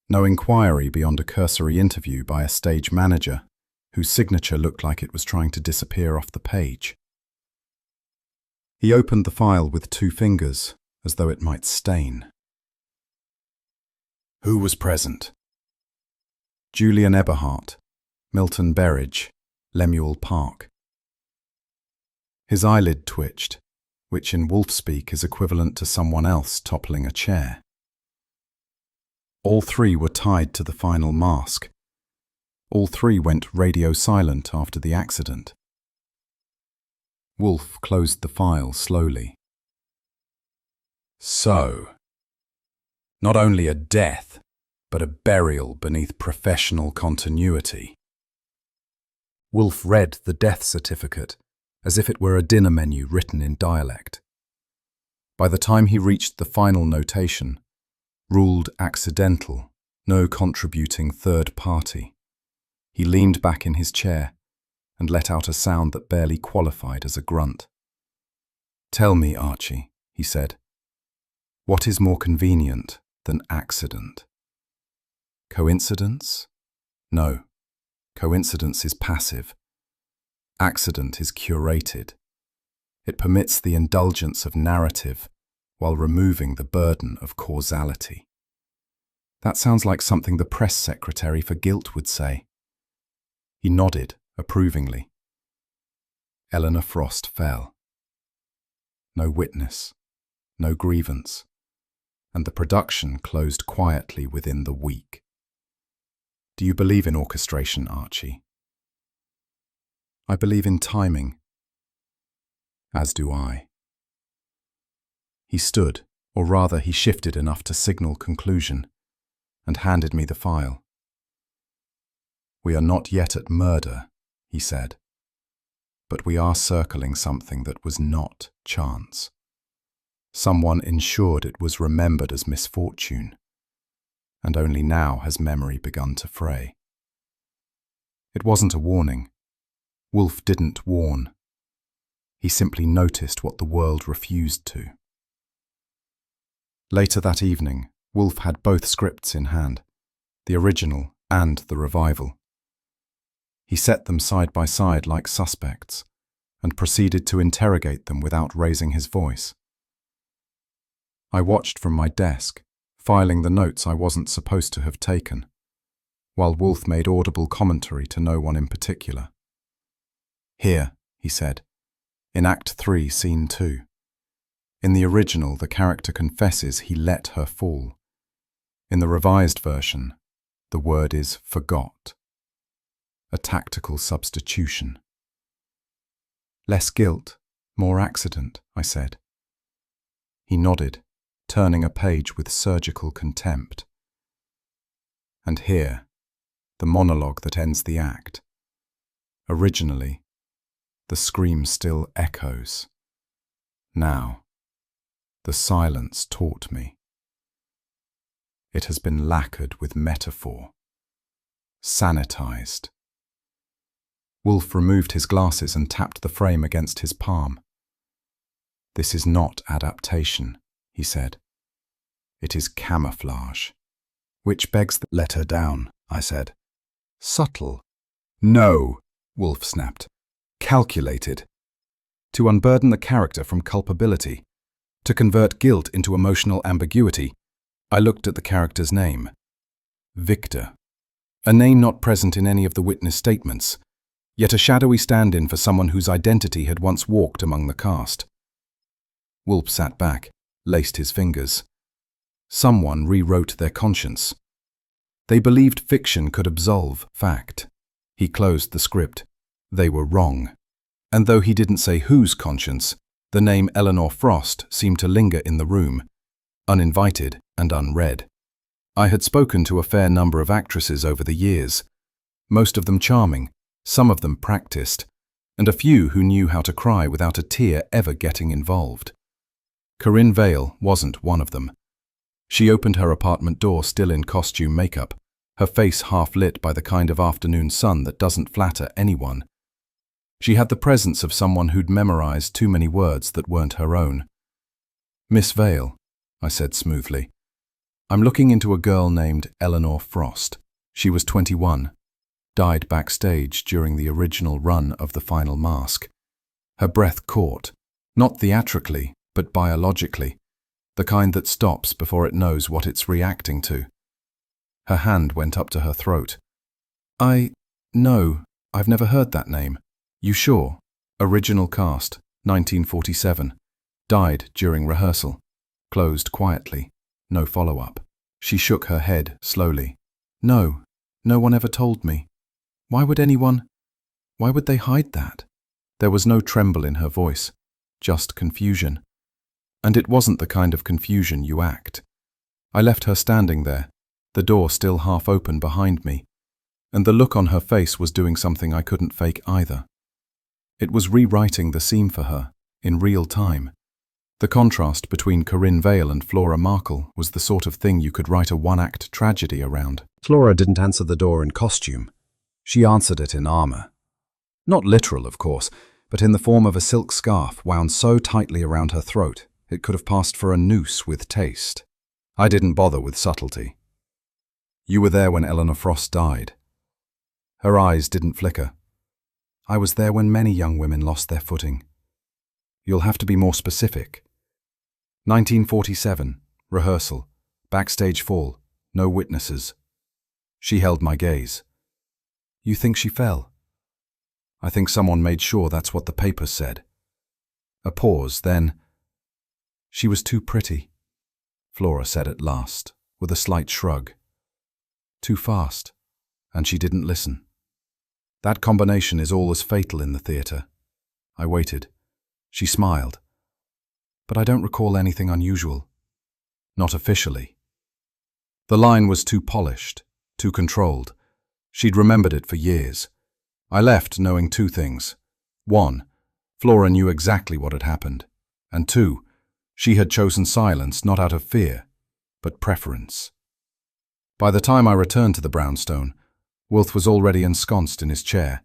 No inquiry beyond a cursory interview by a stage manager whose signature looked like it was trying to disappear off the page. He opened the file with 2 fingers, as though it might stain. Who was present? Julian Eberhardt, Milton Berridge, Lemuel Park. His eyelid twitched, which in Wolfe speak is equivalent to someone else toppling a chair. All 3 were tied to the final mask. All 3 went radio silent after the accident. Wolfe closed the file slowly. So, not only a death, but a burial beneath professional continuity. Wolfe read the death certificate as if it were a dinner menu written in dialect. By the time he reached the final notation, ruled accidental, no contributing third party, he leaned back in his chair and let out a sound that barely qualified as a grunt. "Tell me, Archie," he said, "what is more convenient than accident? Coincidence? No. Coincidence is passive. Accident is curated. It permits the indulgence of narrative while removing the burden of causality." That sounds like something the press secretary for Guilt would say. He nodded approvingly. Eleanor Frost fell. No witness, no grievance, and the production closed quietly within the week. Do you believe in orchestration, Archie? I believe in timing. As do I. He stood, or rather he shifted enough to signal conclusion, and handed me the file. "We are not yet at murder," he said, "but we are circling something that was not chance. Someone ensured it was remembered as misfortune, and only now has memory begun to fray." It wasn't a warning. Wolfe didn't warn. He simply noticed what the world refused to. Later that evening, Wolfe had both scripts in hand, the original and the revival. He set them side by side like suspects, and proceeded to interrogate them without raising his voice. I watched from my desk, filing the notes I wasn't supposed to have taken, while Wolfe made audible commentary to no one in particular. "Here," he said, "in Act 3, Scene 2. In the original, the character confesses he let her fall. In the revised version, the word is forgot. A tactical substitution." "Less guilt, more accident," I said. He nodded, turning a page with surgical contempt. And here, the monologue that ends the act. Originally, the scream still echoes. Now, the silence taught me. It has been lacquered with metaphor, sanitized. Wolfe removed his glasses and tapped the frame against his palm. "This is not adaptation," he said. "It is camouflage." "Which begs the—" "Let her down," I said. "Subtle." "No," Wolfe snapped. "Calculated. To unburden the character from culpability, to convert guilt into emotional ambiguity, I looked at the character's name. Victor. A name not present in any of the witness statements, yet a shadowy stand-in for someone whose identity had once walked among the cast. Wolfe sat back, laced his fingers. Someone rewrote their conscience. They believed fiction could absolve fact. He closed the script. They were wrong. And though he didn't say whose conscience, the name Eleanor Frost seemed to linger in the room, uninvited and unread. I had spoken to a fair number of actresses over the years, most of them charming, some of them practiced, and a few who knew how to cry without a tear ever getting involved. Corinne Vale wasn't one of them. She opened her apartment door still in costume makeup, her face half lit by the kind of afternoon sun that doesn't flatter anyone. She had the presence of someone who'd memorized too many words that weren't her own. "Miss Vale," I said smoothly, "I'm looking into a girl named Eleanor Frost. She was 21, died backstage during the original run of The Final Mask. Her breath caught, not theatrically, but biologically, the kind that stops before it knows what it's reacting to." Her hand went up to her throat. No, I've never heard that name." "You sure? Original cast, 1947. Died during rehearsal. Closed quietly. No follow-up." She shook her head slowly. "No, no one ever told me. Why would they hide that?" There was no tremble in her voice, just confusion. And it wasn't the kind of confusion you act. I left her standing there, the door still half open behind me, and the look on her face was doing something I couldn't fake either. It was rewriting the scene for her, in real time. The contrast between Corinne Vale and Flora Markle was the sort of thing you could write a one-act tragedy around. Flora didn't answer the door in costume. She answered it in armor. Not literal, of course, but in the form of a silk scarf wound so tightly around her throat it could have passed for a noose with taste. I didn't bother with subtlety. "You were there when Eleanor Frost died." Her eyes didn't flicker. "I was there when many young women lost their footing." "You'll have to be more specific." 1947, rehearsal, backstage fall, no witnesses." She held my gaze. "You think she fell?" "I think someone made sure that's what the papers said." A pause, then, "She was too pretty," Flora said at last, with a slight shrug. "Too fast, and she didn't listen." That combination is always fatal in the theatre. I waited. She smiled. "But I don't recall anything unusual." "Not officially." The line was too polished, too controlled. She'd remembered it for years. I left knowing two things. One, Flora knew exactly what had happened. And two, she had chosen silence not out of fear, but preference. By the time I returned to the brownstone, Wolfe was already ensconced in his chair,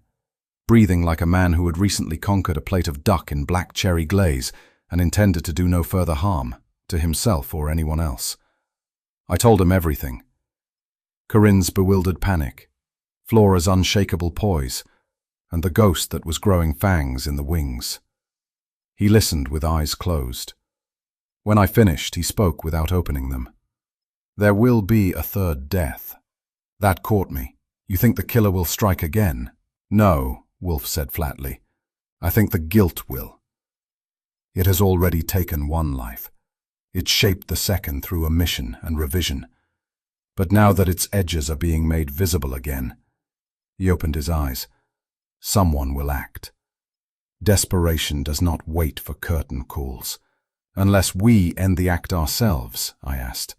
breathing like a man who had recently conquered a plate of duck in black cherry glaze and intended to do no further harm, to himself or anyone else. I told him everything. Corinne's bewildered panic, Flora's unshakable poise, and the ghost that was growing fangs in the wings. He listened with eyes closed. When I finished, he spoke without opening them. "There will be a third death." That caught me. "You think the killer will strike again?" "No," Wolfe said flatly. "I think the guilt will. It has already taken one life. It shaped the second through omission and revision. But now that its edges are being made visible again," he opened his eyes, "someone will act. Desperation does not wait for curtain calls. Unless we end the act ourselves," I asked.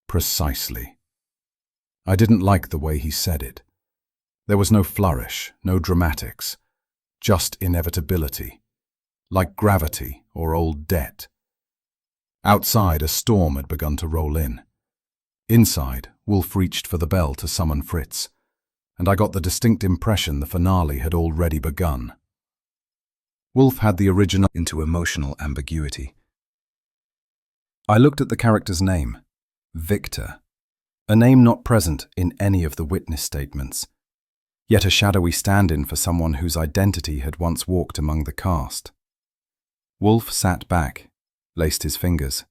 "Precisely." I didn't like the way he said it. There was no flourish, no dramatics, just inevitability, like gravity or old debt. Outside, a storm had begun to roll in. Inside, Wolfe reached for the bell to summon Fritz, and I got the distinct impression the finale had already begun. Wolfe had the original into emotional ambiguity. I looked at the character's name, Victor, a name not present in any of the witness statements, yet a shadowy stand-in for someone whose identity had once walked among the cast. Wolfe sat back, laced his fingers.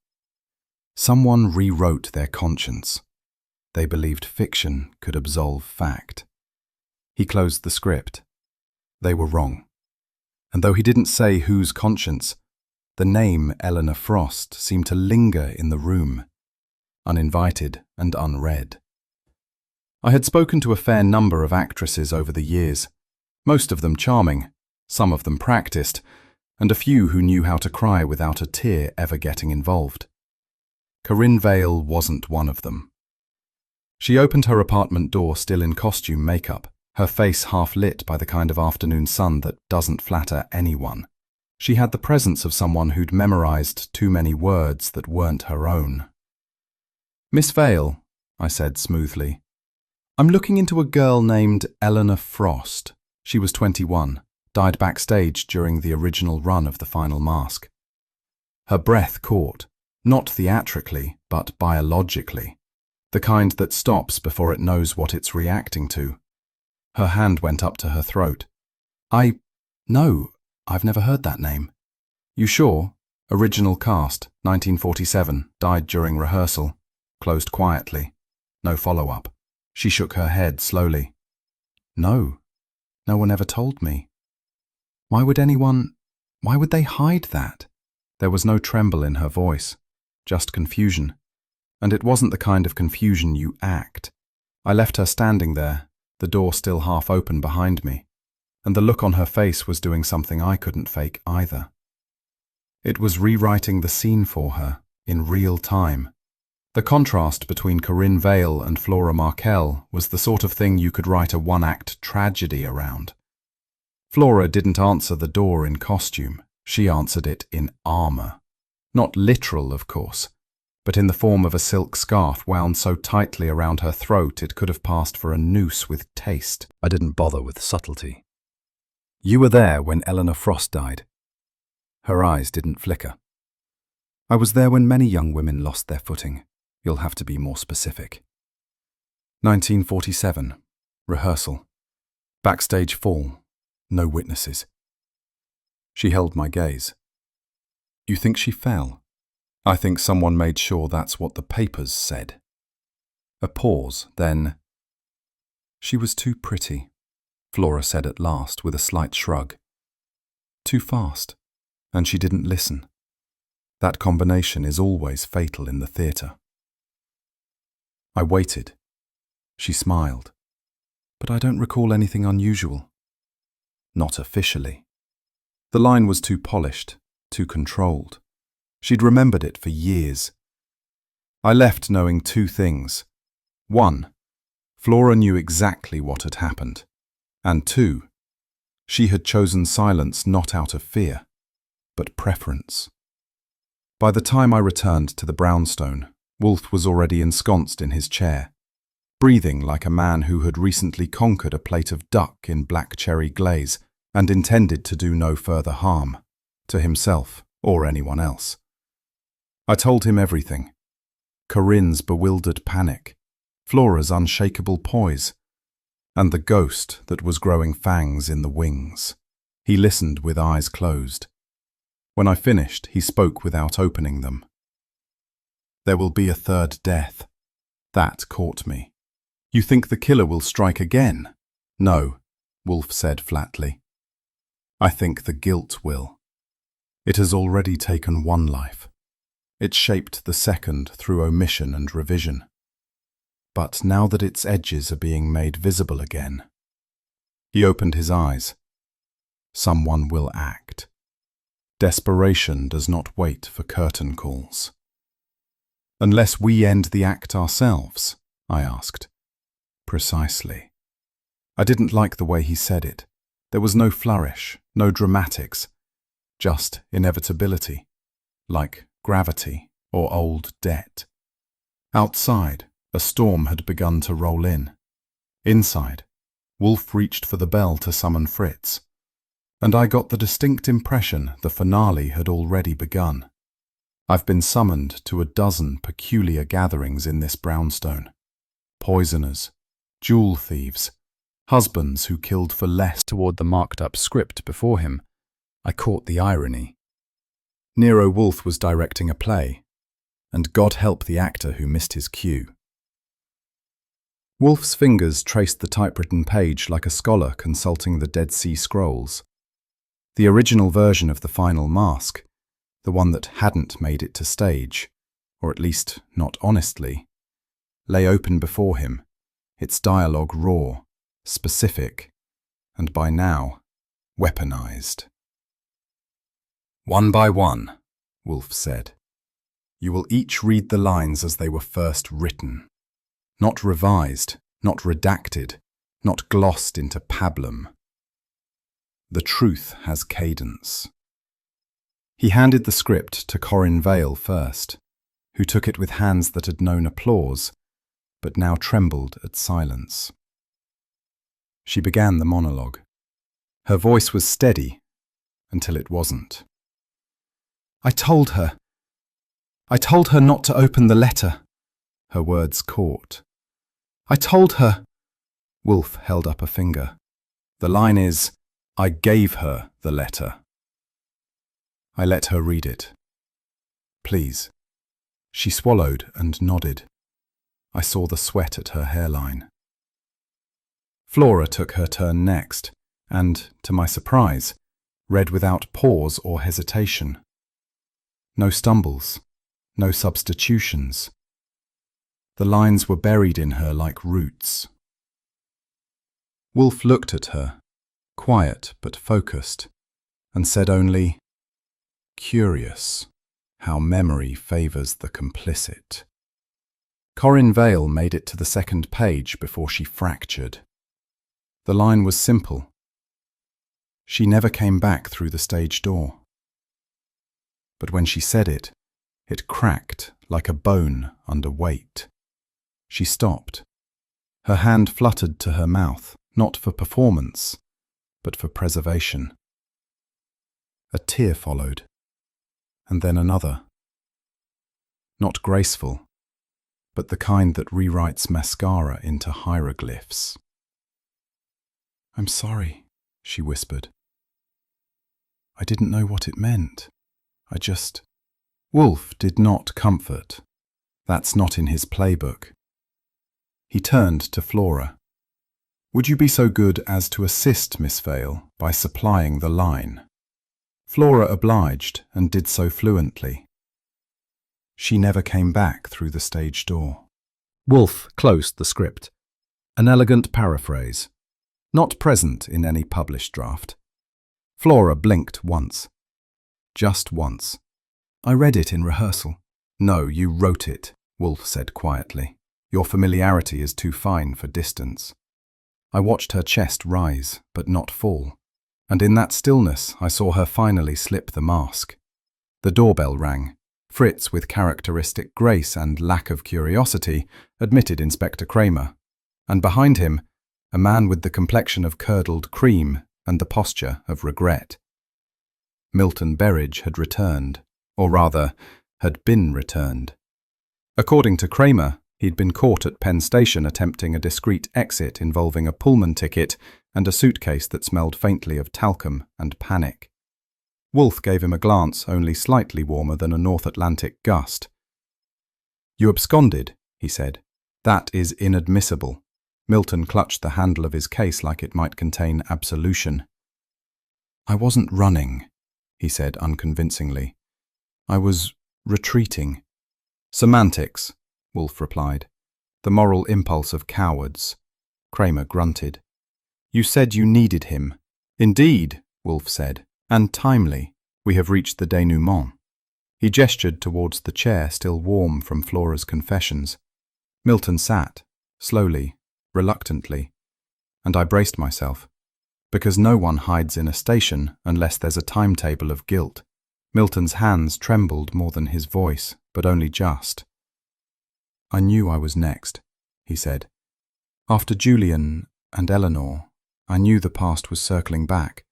Someone rewrote their conscience. They believed fiction could absolve fact. He closed the script. They were wrong. And though he didn't say whose conscience, the name Eleanor Frost seemed to linger in the room, uninvited and unread. I had spoken to a fair number of actresses over the years, most of them charming, some of them practiced, and a few who knew how to cry without a tear ever getting involved. Corinne Vale wasn't one of them. She opened her apartment door still in costume makeup, her face half lit by the kind of afternoon sun that doesn't flatter anyone. She had the presence of someone who'd memorized too many words that weren't her own. "Miss Vale," I said smoothly, "I'm looking into a girl named Eleanor Frost. She was 21, died backstage during the original run of The Final Mask." Her breath caught, not theatrically, but biologically, the kind that stops before it knows what it's reacting to. Her hand went up to her throat. No, I've never heard that name." "You sure? Original cast, 1947, died during rehearsal. Closed quietly. No follow-up." She shook her head slowly. "No, no one ever told me. Why would they hide that?" There was no tremble in her voice, just confusion. And it wasn't the kind of confusion you act. I left her standing there, the door still half open behind me, and the look on her face was doing something I couldn't fake either. It was rewriting the scene for her, in real time. The contrast between Corinne Vale and Flora Markel was the sort of thing you could write a one-act tragedy around. Flora didn't answer the door in costume. She answered it in armor. Not literal, of course, but in the form of a silk scarf wound so tightly around her throat it could have passed for a noose with taste. I didn't bother with subtlety. "You were there when Eleanor Frost died." Her eyes didn't flicker. "I was there when many young women lost their footing. You'll have to be more specific." 1947. Rehearsal. Backstage fall. No witnesses. She held my gaze. "You think she fell?" "I think someone made sure that's what the papers said." A pause, then, "She was too pretty," Flora said at last with a slight shrug. "Too fast, and she didn't listen. That combination is always fatal in the theatre." I waited. She smiled. "But I don't recall anything unusual." "Not officially." The line was too polished, too controlled. She'd remembered it for years. I left knowing two things. One, Flora knew exactly what had happened. And two, she had chosen silence not out of fear, but preference. By the time I returned to the brownstone, Wolfe was already ensconced in his chair, breathing like a man who had recently conquered a plate of duck in black cherry glaze and intended to do no further harm, to himself or anyone else. I told him everything. Corinne's bewildered panic, Flora's unshakable poise, and the ghost that was growing fangs in the wings. He listened with eyes closed. When I finished, he spoke without opening them. "There will be a third death." That caught me. "You think the killer will strike again?" "No," Wolfe said flatly. "I think the guilt will. It has already taken one life. It shaped the second through omission and revision. But now that its edges are being made visible again..." He opened his eyes. "Someone will act. Desperation does not wait for curtain calls." "Unless we end the act ourselves?" I asked. "Precisely." I didn't like the way he said it. There was no flourish, no dramatics, just inevitability, like gravity or old debt. Outside, a storm had begun to roll in. Inside, Wolfe reached for the bell to summon Fritz, and I got the distinct impression the finale had already begun. I've been summoned to a dozen peculiar gatherings in this brownstone. Poisoners, jewel thieves, husbands who killed for less toward the marked-up script before him. I caught the irony. Nero Wolfe was directing a play, and God help the actor who missed his cue. Wolfe's fingers traced the typewritten page like a scholar consulting the Dead Sea Scrolls. The original version of The Final Mask, the one that hadn't made it to stage, or at least not honestly, lay open before him, its dialogue raw, specific, and by now, weaponized. "One by one," Wolfe said, "you will each read the lines as they were first written. Not revised, not redacted, not glossed into pablum. The truth has cadence. He handed the script to Corinne Vale first, who took it with hands that had known applause, but now trembled at silence. She began the monologue. Her voice was steady until it wasn't. I told her not to open the letter. Her words caught. I told her. Wolfe held up a finger. The line is, I gave her the letter. I let her read it. Please. She swallowed and nodded. I saw the sweat at her hairline. Flora took her turn next, and, to my surprise, read without pause or hesitation. No stumbles, no substitutions. The lines were buried in her like roots. Wolfe looked at her, quiet but focused, and said only, Curious how memory favours the complicit. Corinne Vale made it to the second page before she fractured. The line was simple. She never came back through the stage door. But when she said it, it cracked like a bone under weight. She stopped. Her hand fluttered to her mouth, not for performance, but for preservation. A tear followed, and then another. Not graceful, but the kind that rewrites mascara into hieroglyphs. I'm sorry, she whispered. I didn't know what it meant. Wolfe did not comfort. That's not in his playbook. He turned to Flora. Would you be so good as to assist Miss Vale by supplying the line? Flora obliged and did so fluently. She never came back through the stage door. Wolfe closed the script. An elegant paraphrase, not present in any published draft. Flora blinked once. Just once. I read it in rehearsal. No, you wrote it, Wolfe said quietly. Your familiarity is too fine for distance. I watched her chest rise, but not fall. And in that stillness, I saw her finally slip the mask. The doorbell rang. Fritz, with characteristic grace and lack of curiosity, admitted Inspector Kramer. And behind him, a man with the complexion of curdled cream and the posture of regret. Milton Berridge had returned, or rather, had been returned. According to Kramer, he'd been caught at Penn Station attempting a discreet exit involving a Pullman ticket and a suitcase that smelled faintly of talcum and panic. Wolfe gave him a glance only slightly warmer than a North Atlantic gust. You absconded, he said. That is inadmissible. Milton clutched the handle of his case like it might contain absolution. I wasn't running, he said unconvincingly. I was retreating. Semantics, Wolfe replied. The moral impulse of cowards. Kramer grunted. You said you needed him. Indeed, Wolfe said, and timely. We have reached the denouement. He gestured towards the chair still warm from Flora's confessions. Milton sat, slowly, reluctantly, and I braced myself, because no one hides in a station unless there's a timetable of guilt. Milton's hands trembled more than his voice, but only just. I knew I was next, he said. After Julian and Eleanor, I knew the past was circling back.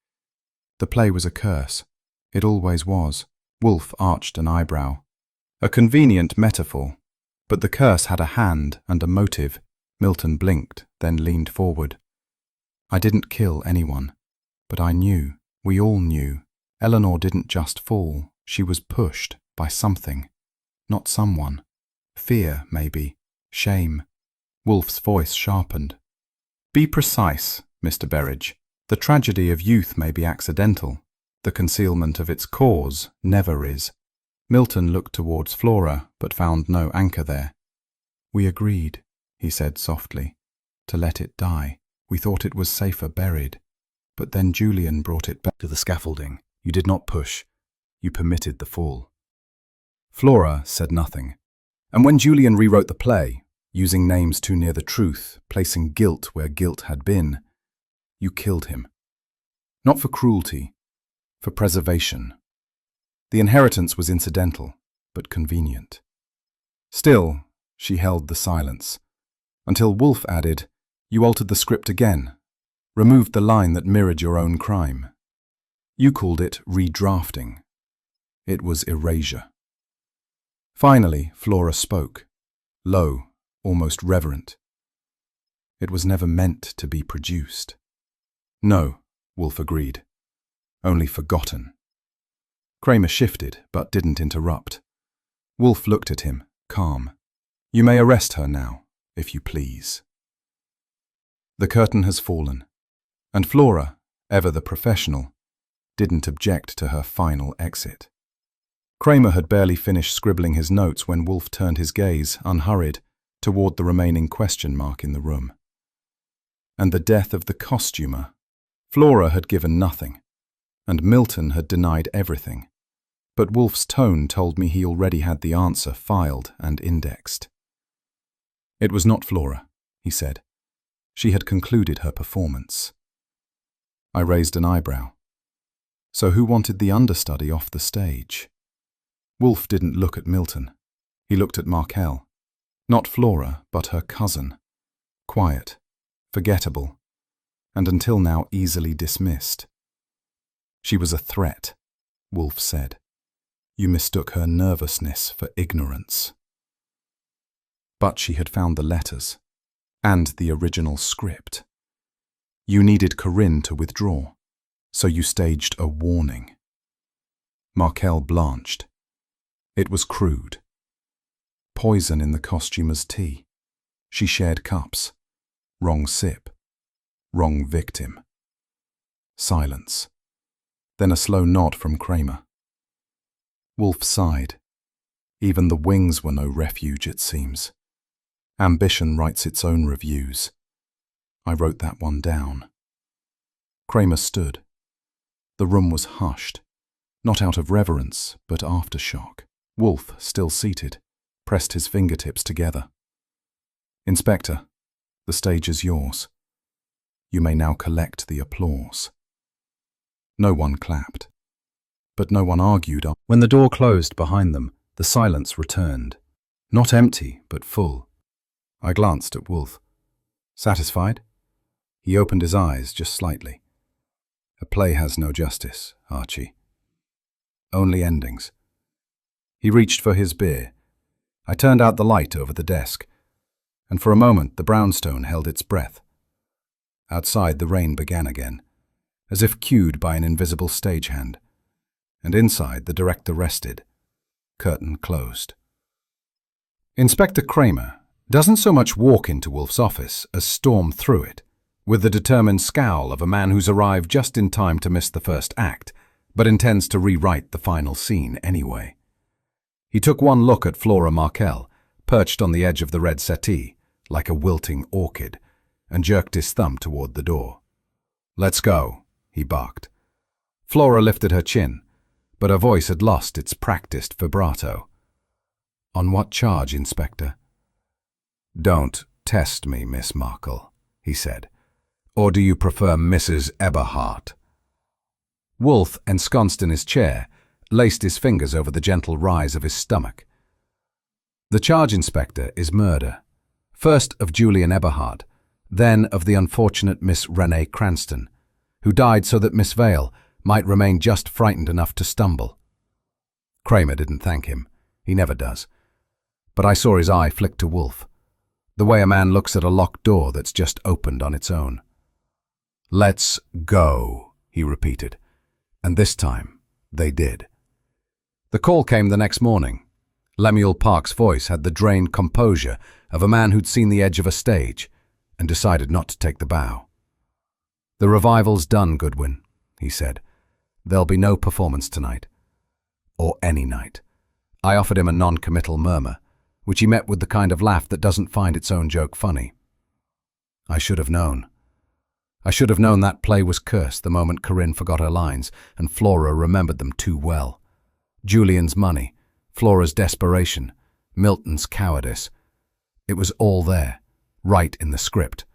The play was a curse. It always was. Wolfe arched an eyebrow. A convenient metaphor, but the curse had a hand and a motive. Milton blinked, then leaned forward. I didn't kill anyone, but I knew, we all knew. Eleanor didn't just fall, she was pushed by something, not someone. Fear, maybe. Shame. Wolfe's voice sharpened. Be precise, Mr. Berridge. The tragedy of youth may be accidental. The concealment of its cause never is. Milton looked towards Flora, but found no anchor there. We agreed, he said softly, to let it die. We thought it was safer buried. But then Julian brought it back to the scaffolding. You did not push. You permitted the fall. Flora said nothing. And when Julian rewrote the play, using names too near the truth, placing guilt where guilt had been, you killed him. Not for cruelty, for preservation. The inheritance was incidental, but convenient. Still, she held the silence, until Wolfe added, "You altered the script again, removed the line that mirrored your own crime. You called it redrafting. It was erasure." Finally, Flora spoke, low, almost reverent. "It was never meant to be produced." "No," Wolfe agreed. "Only forgotten." Kramer shifted, but didn't interrupt. Wolfe looked at him, calm. "You may arrest her now, if you please." The curtain has fallen, and Flora, ever the professional, didn't object to her final exit. Kramer had barely finished scribbling his notes when Wolfe turned his gaze, unhurried, toward the remaining question mark in the room. And the death of the costumer. Flora had given nothing, and Milton had denied everything. But Wolfe's tone told me he already had the answer filed and indexed. "It was not Flora," he said. "She had concluded her performance." I raised an eyebrow. "So who wanted the understudy off the stage?" Wolfe didn't look at Milton. He looked at Markel. Not Flora, but her cousin. Quiet, forgettable, and until now easily dismissed. "She was a threat," Wolfe said. "You mistook her nervousness for ignorance." But she had found the letters, and the original script. You needed Corinne to withdraw, so you staged a warning. Markel blanched. It was crude. Poison in the costumer's tea. She shared cups. Wrong sip. Wrong victim. Silence. Then a slow nod from Kramer. Wolfe sighed. Even the wings were no refuge, it seems. Ambition writes its own reviews. I wrote that one down. Kramer stood. The room was hushed, not out of reverence, but aftershock. Wolfe, still seated, pressed his fingertips together. "Inspector, the stage is yours. You may now collect the applause." No one clapped, but no one argued. When the door closed behind them, the silence returned. Not empty, but full. I glanced at Wolfe. "Satisfied?" He opened his eyes just slightly. "A play has no justice, Archie. Only endings." He reached for his beer. I turned out the light over the desk, and for a moment the brownstone held its breath. Outside the rain began again, as if cued by an invisible stagehand, and inside the director rested. Curtain closed. Inspector Kramer doesn't so much walk into Wolfe's office as storm through it, with the determined scowl of a man who's arrived just in time to miss the first act, but intends to rewrite the final scene anyway. He took one look at Flora Markel, perched on the edge of the red settee, like a wilting orchid, and jerked his thumb toward the door. "Let's go," he barked. Flora lifted her chin, but her voice had lost its practiced vibrato. "On what charge, Inspector?" "Don't test me, Miss Markel," he said. "Or do you prefer Mrs. Eberhardt?" Wolfe, ensconced in his chair, laced his fingers over the gentle rise of his stomach. "The charge, Inspector, is murder. First of Julian Eberhardt, then of the unfortunate Miss Renee Cranston, who died so that Miss Vale might remain just frightened enough to stumble." Kramer didn't thank him. He never does. But I saw his eye flick to Wolfe, the way a man looks at a locked door that's just opened on its own. "Let's go," he repeated. And this time, they did. The call came the next morning. Lemuel Park's voice had the drained composure of a man who'd seen the edge of a stage and decided not to take the bow. "The revival's done, Goodwin," he said. "There'll be no performance tonight. Or any night." I offered him a non-committal murmur, which he met with the kind of laugh that doesn't find its own joke funny. I should have known. I should have known that play was cursed the moment Corinne forgot her lines and Flora remembered them too well. Julian's money, Flora's desperation, Milton's cowardice. It was all there, right in the script.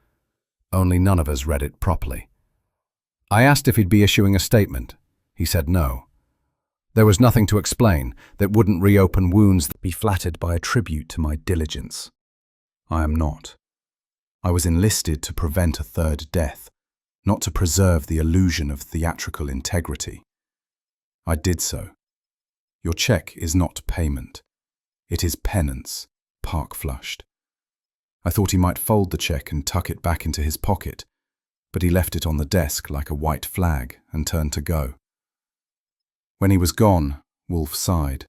Only none of us read it properly. I asked if he'd be issuing a statement. He said no. There was nothing to explain that wouldn't reopen wounds that be flattered by a tribute to my diligence. I am not. I was enlisted to prevent a third death, not to preserve the illusion of theatrical integrity. I did so. Your check is not payment. It is penance, Park flushed. I thought he might fold the check and tuck it back into his pocket, but he left it on the desk like a white flag and turned to go. When he was gone, Wolfe sighed.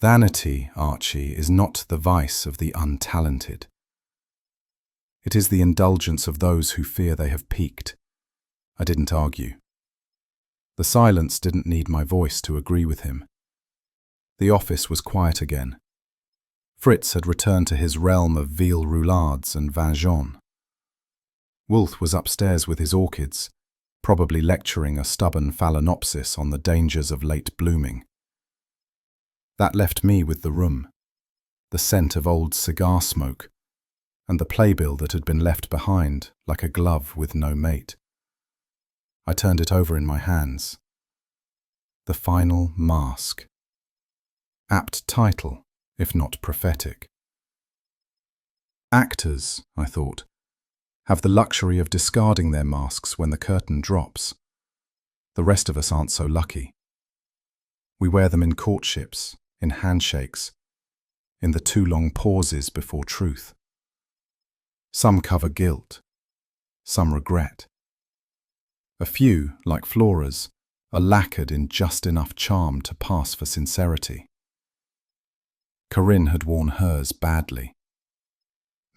Vanity, Archie, is not the vice of the untalented. It is the indulgence of those who fear they have peaked. I didn't argue. The silence didn't need my voice to agree with him. The office was quiet again. Fritz had returned to his realm of veal roulades and vin jaune. Wolfe was upstairs with his orchids, probably lecturing a stubborn phalaenopsis on the dangers of late blooming. That left me with the room, the scent of old cigar smoke, and the playbill that had been left behind like a glove with no mate. I turned it over in my hands. The Final Mask. Apt title, if not prophetic. Actors, I thought, have the luxury of discarding their masks when the curtain drops. The rest of us aren't so lucky. We wear them in courtships, in handshakes, in the too long pauses before truth. Some cover guilt, some regret. A few, like Flora's, are lacquered in just enough charm to pass for sincerity. Corinne had worn hers badly.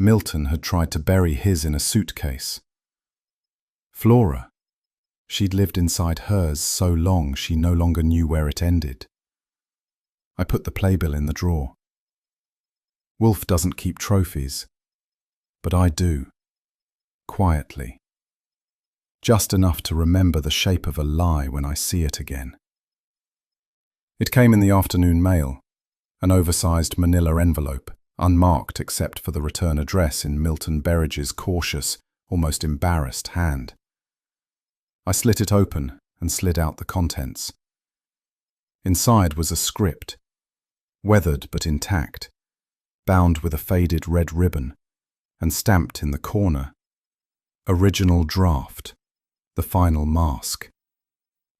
Milton had tried to bury his in a suitcase. Flora, she'd lived inside hers so long she no longer knew where it ended. I put the playbill in the drawer. Wolfe doesn't keep trophies, but I do, quietly. Just enough to remember the shape of a lie when I see it again. It came in the afternoon mail, an oversized manila envelope, unmarked except for the return address in Milton Berridge's cautious, almost embarrassed hand. I slit it open and slid out the contents. Inside was a script, weathered but intact, bound with a faded red ribbon, and stamped in the corner. Original draft. The Final Mask.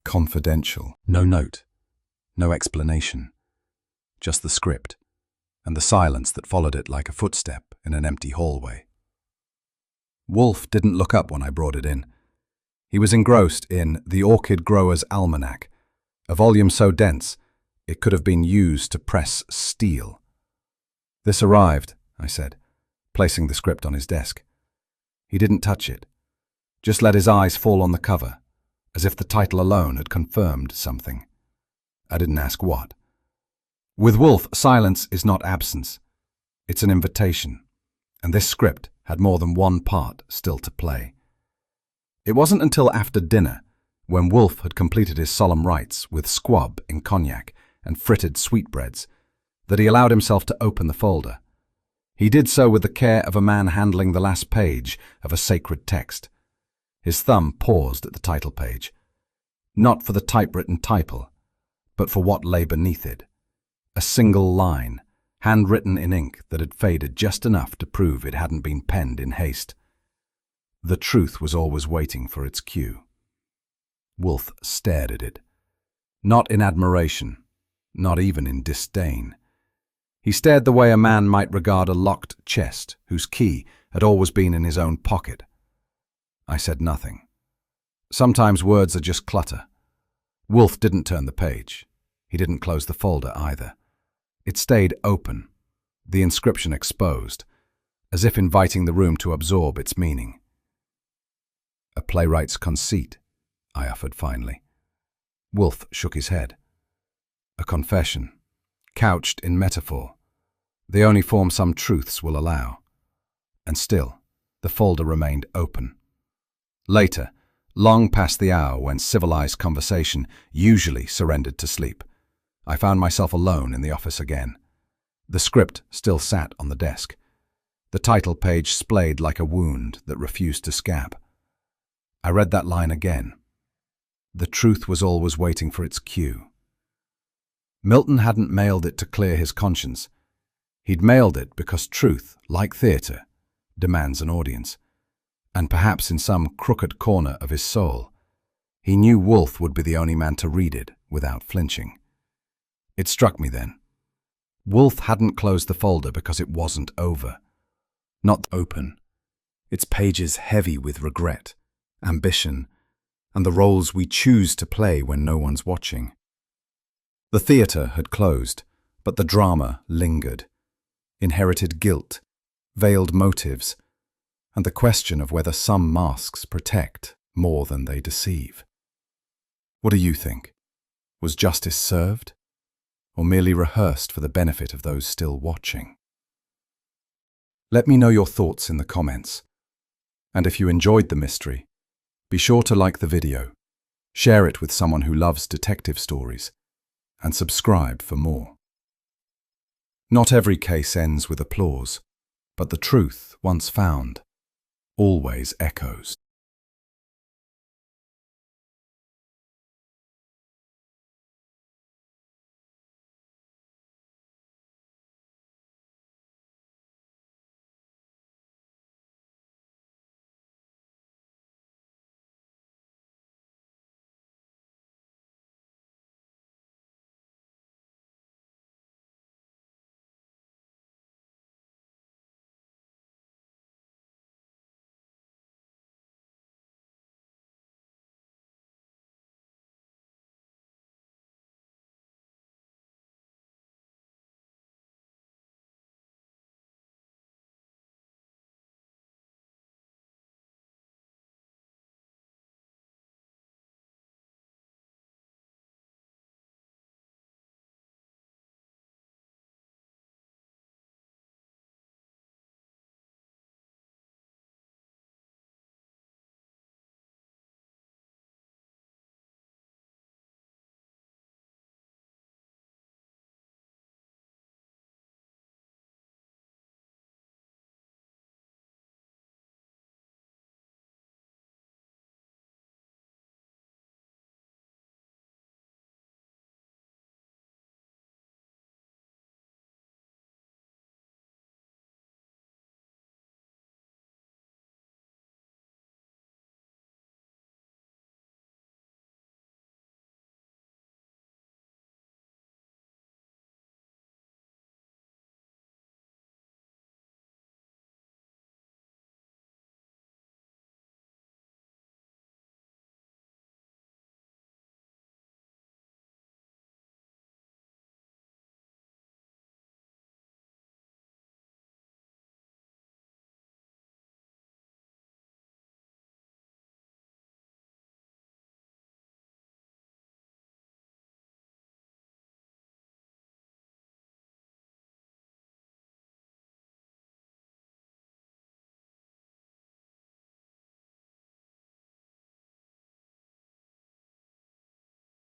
Confidential. No note. No explanation. Just the script, and the silence that followed it like a footstep in an empty hallway. Wolfe didn't look up when I brought it in. He was engrossed in The Orchid Grower's Almanac, a volume so dense it could have been used to press steel. This arrived, I said, placing the script on his desk. He didn't touch it, just let his eyes fall on the cover, as if the title alone had confirmed something. I didn't ask what. With Wolfe, silence is not absence. It's an invitation, and this script had more than one part still to play. It wasn't until after dinner, when Wolfe had completed his solemn rites with squab in cognac and frittered sweetbreads, that he allowed himself to open the folder. He did so with the care of a man handling the last page of a sacred text. His thumb paused at the title page, not for the typewritten title, but for what lay beneath it. A single line, handwritten in ink that had faded just enough to prove it hadn't been penned in haste. The truth was always waiting for its cue. Wolfe stared at it, not in admiration, not even in disdain. He stared the way a man might regard a locked chest whose key had always been in his own pocket. I said nothing. Sometimes words are just clutter. Wolfe didn't turn the page. He didn't close the folder either. It stayed open, the inscription exposed, as if inviting the room to absorb its meaning. A playwright's conceit, I offered finally. Wolfe shook his head. A confession, couched in metaphor, the only form some truths will allow. And still, the folder remained open. Later, long past the hour when civilized conversation usually surrendered to sleep, I found myself alone in the office again. The script still sat on the desk. The title page splayed like a wound that refused to scab. I read that line again. The truth was always waiting for its cue. Milton hadn't mailed it to clear his conscience. He'd mailed it because truth, like theatre, demands an audience. And perhaps in some crooked corner of his soul, he knew Wolfe would be the only man to read it without flinching. It struck me then. Wolfe hadn't closed the folder because it wasn't over. Not open. Its pages heavy with regret, ambition, and the roles we choose to play when no one's watching. The theatre had closed, but the drama lingered. Inherited guilt, veiled motives, and the question of whether some masks protect more than they deceive. What do you think? Was justice served, or merely rehearsed for the benefit of those still watching? Let me know your thoughts in the comments. And if you enjoyed the mystery, be sure to like the video, share it with someone who loves detective stories, and subscribe for more. Not every case ends with applause, but the truth, once found, always echoes.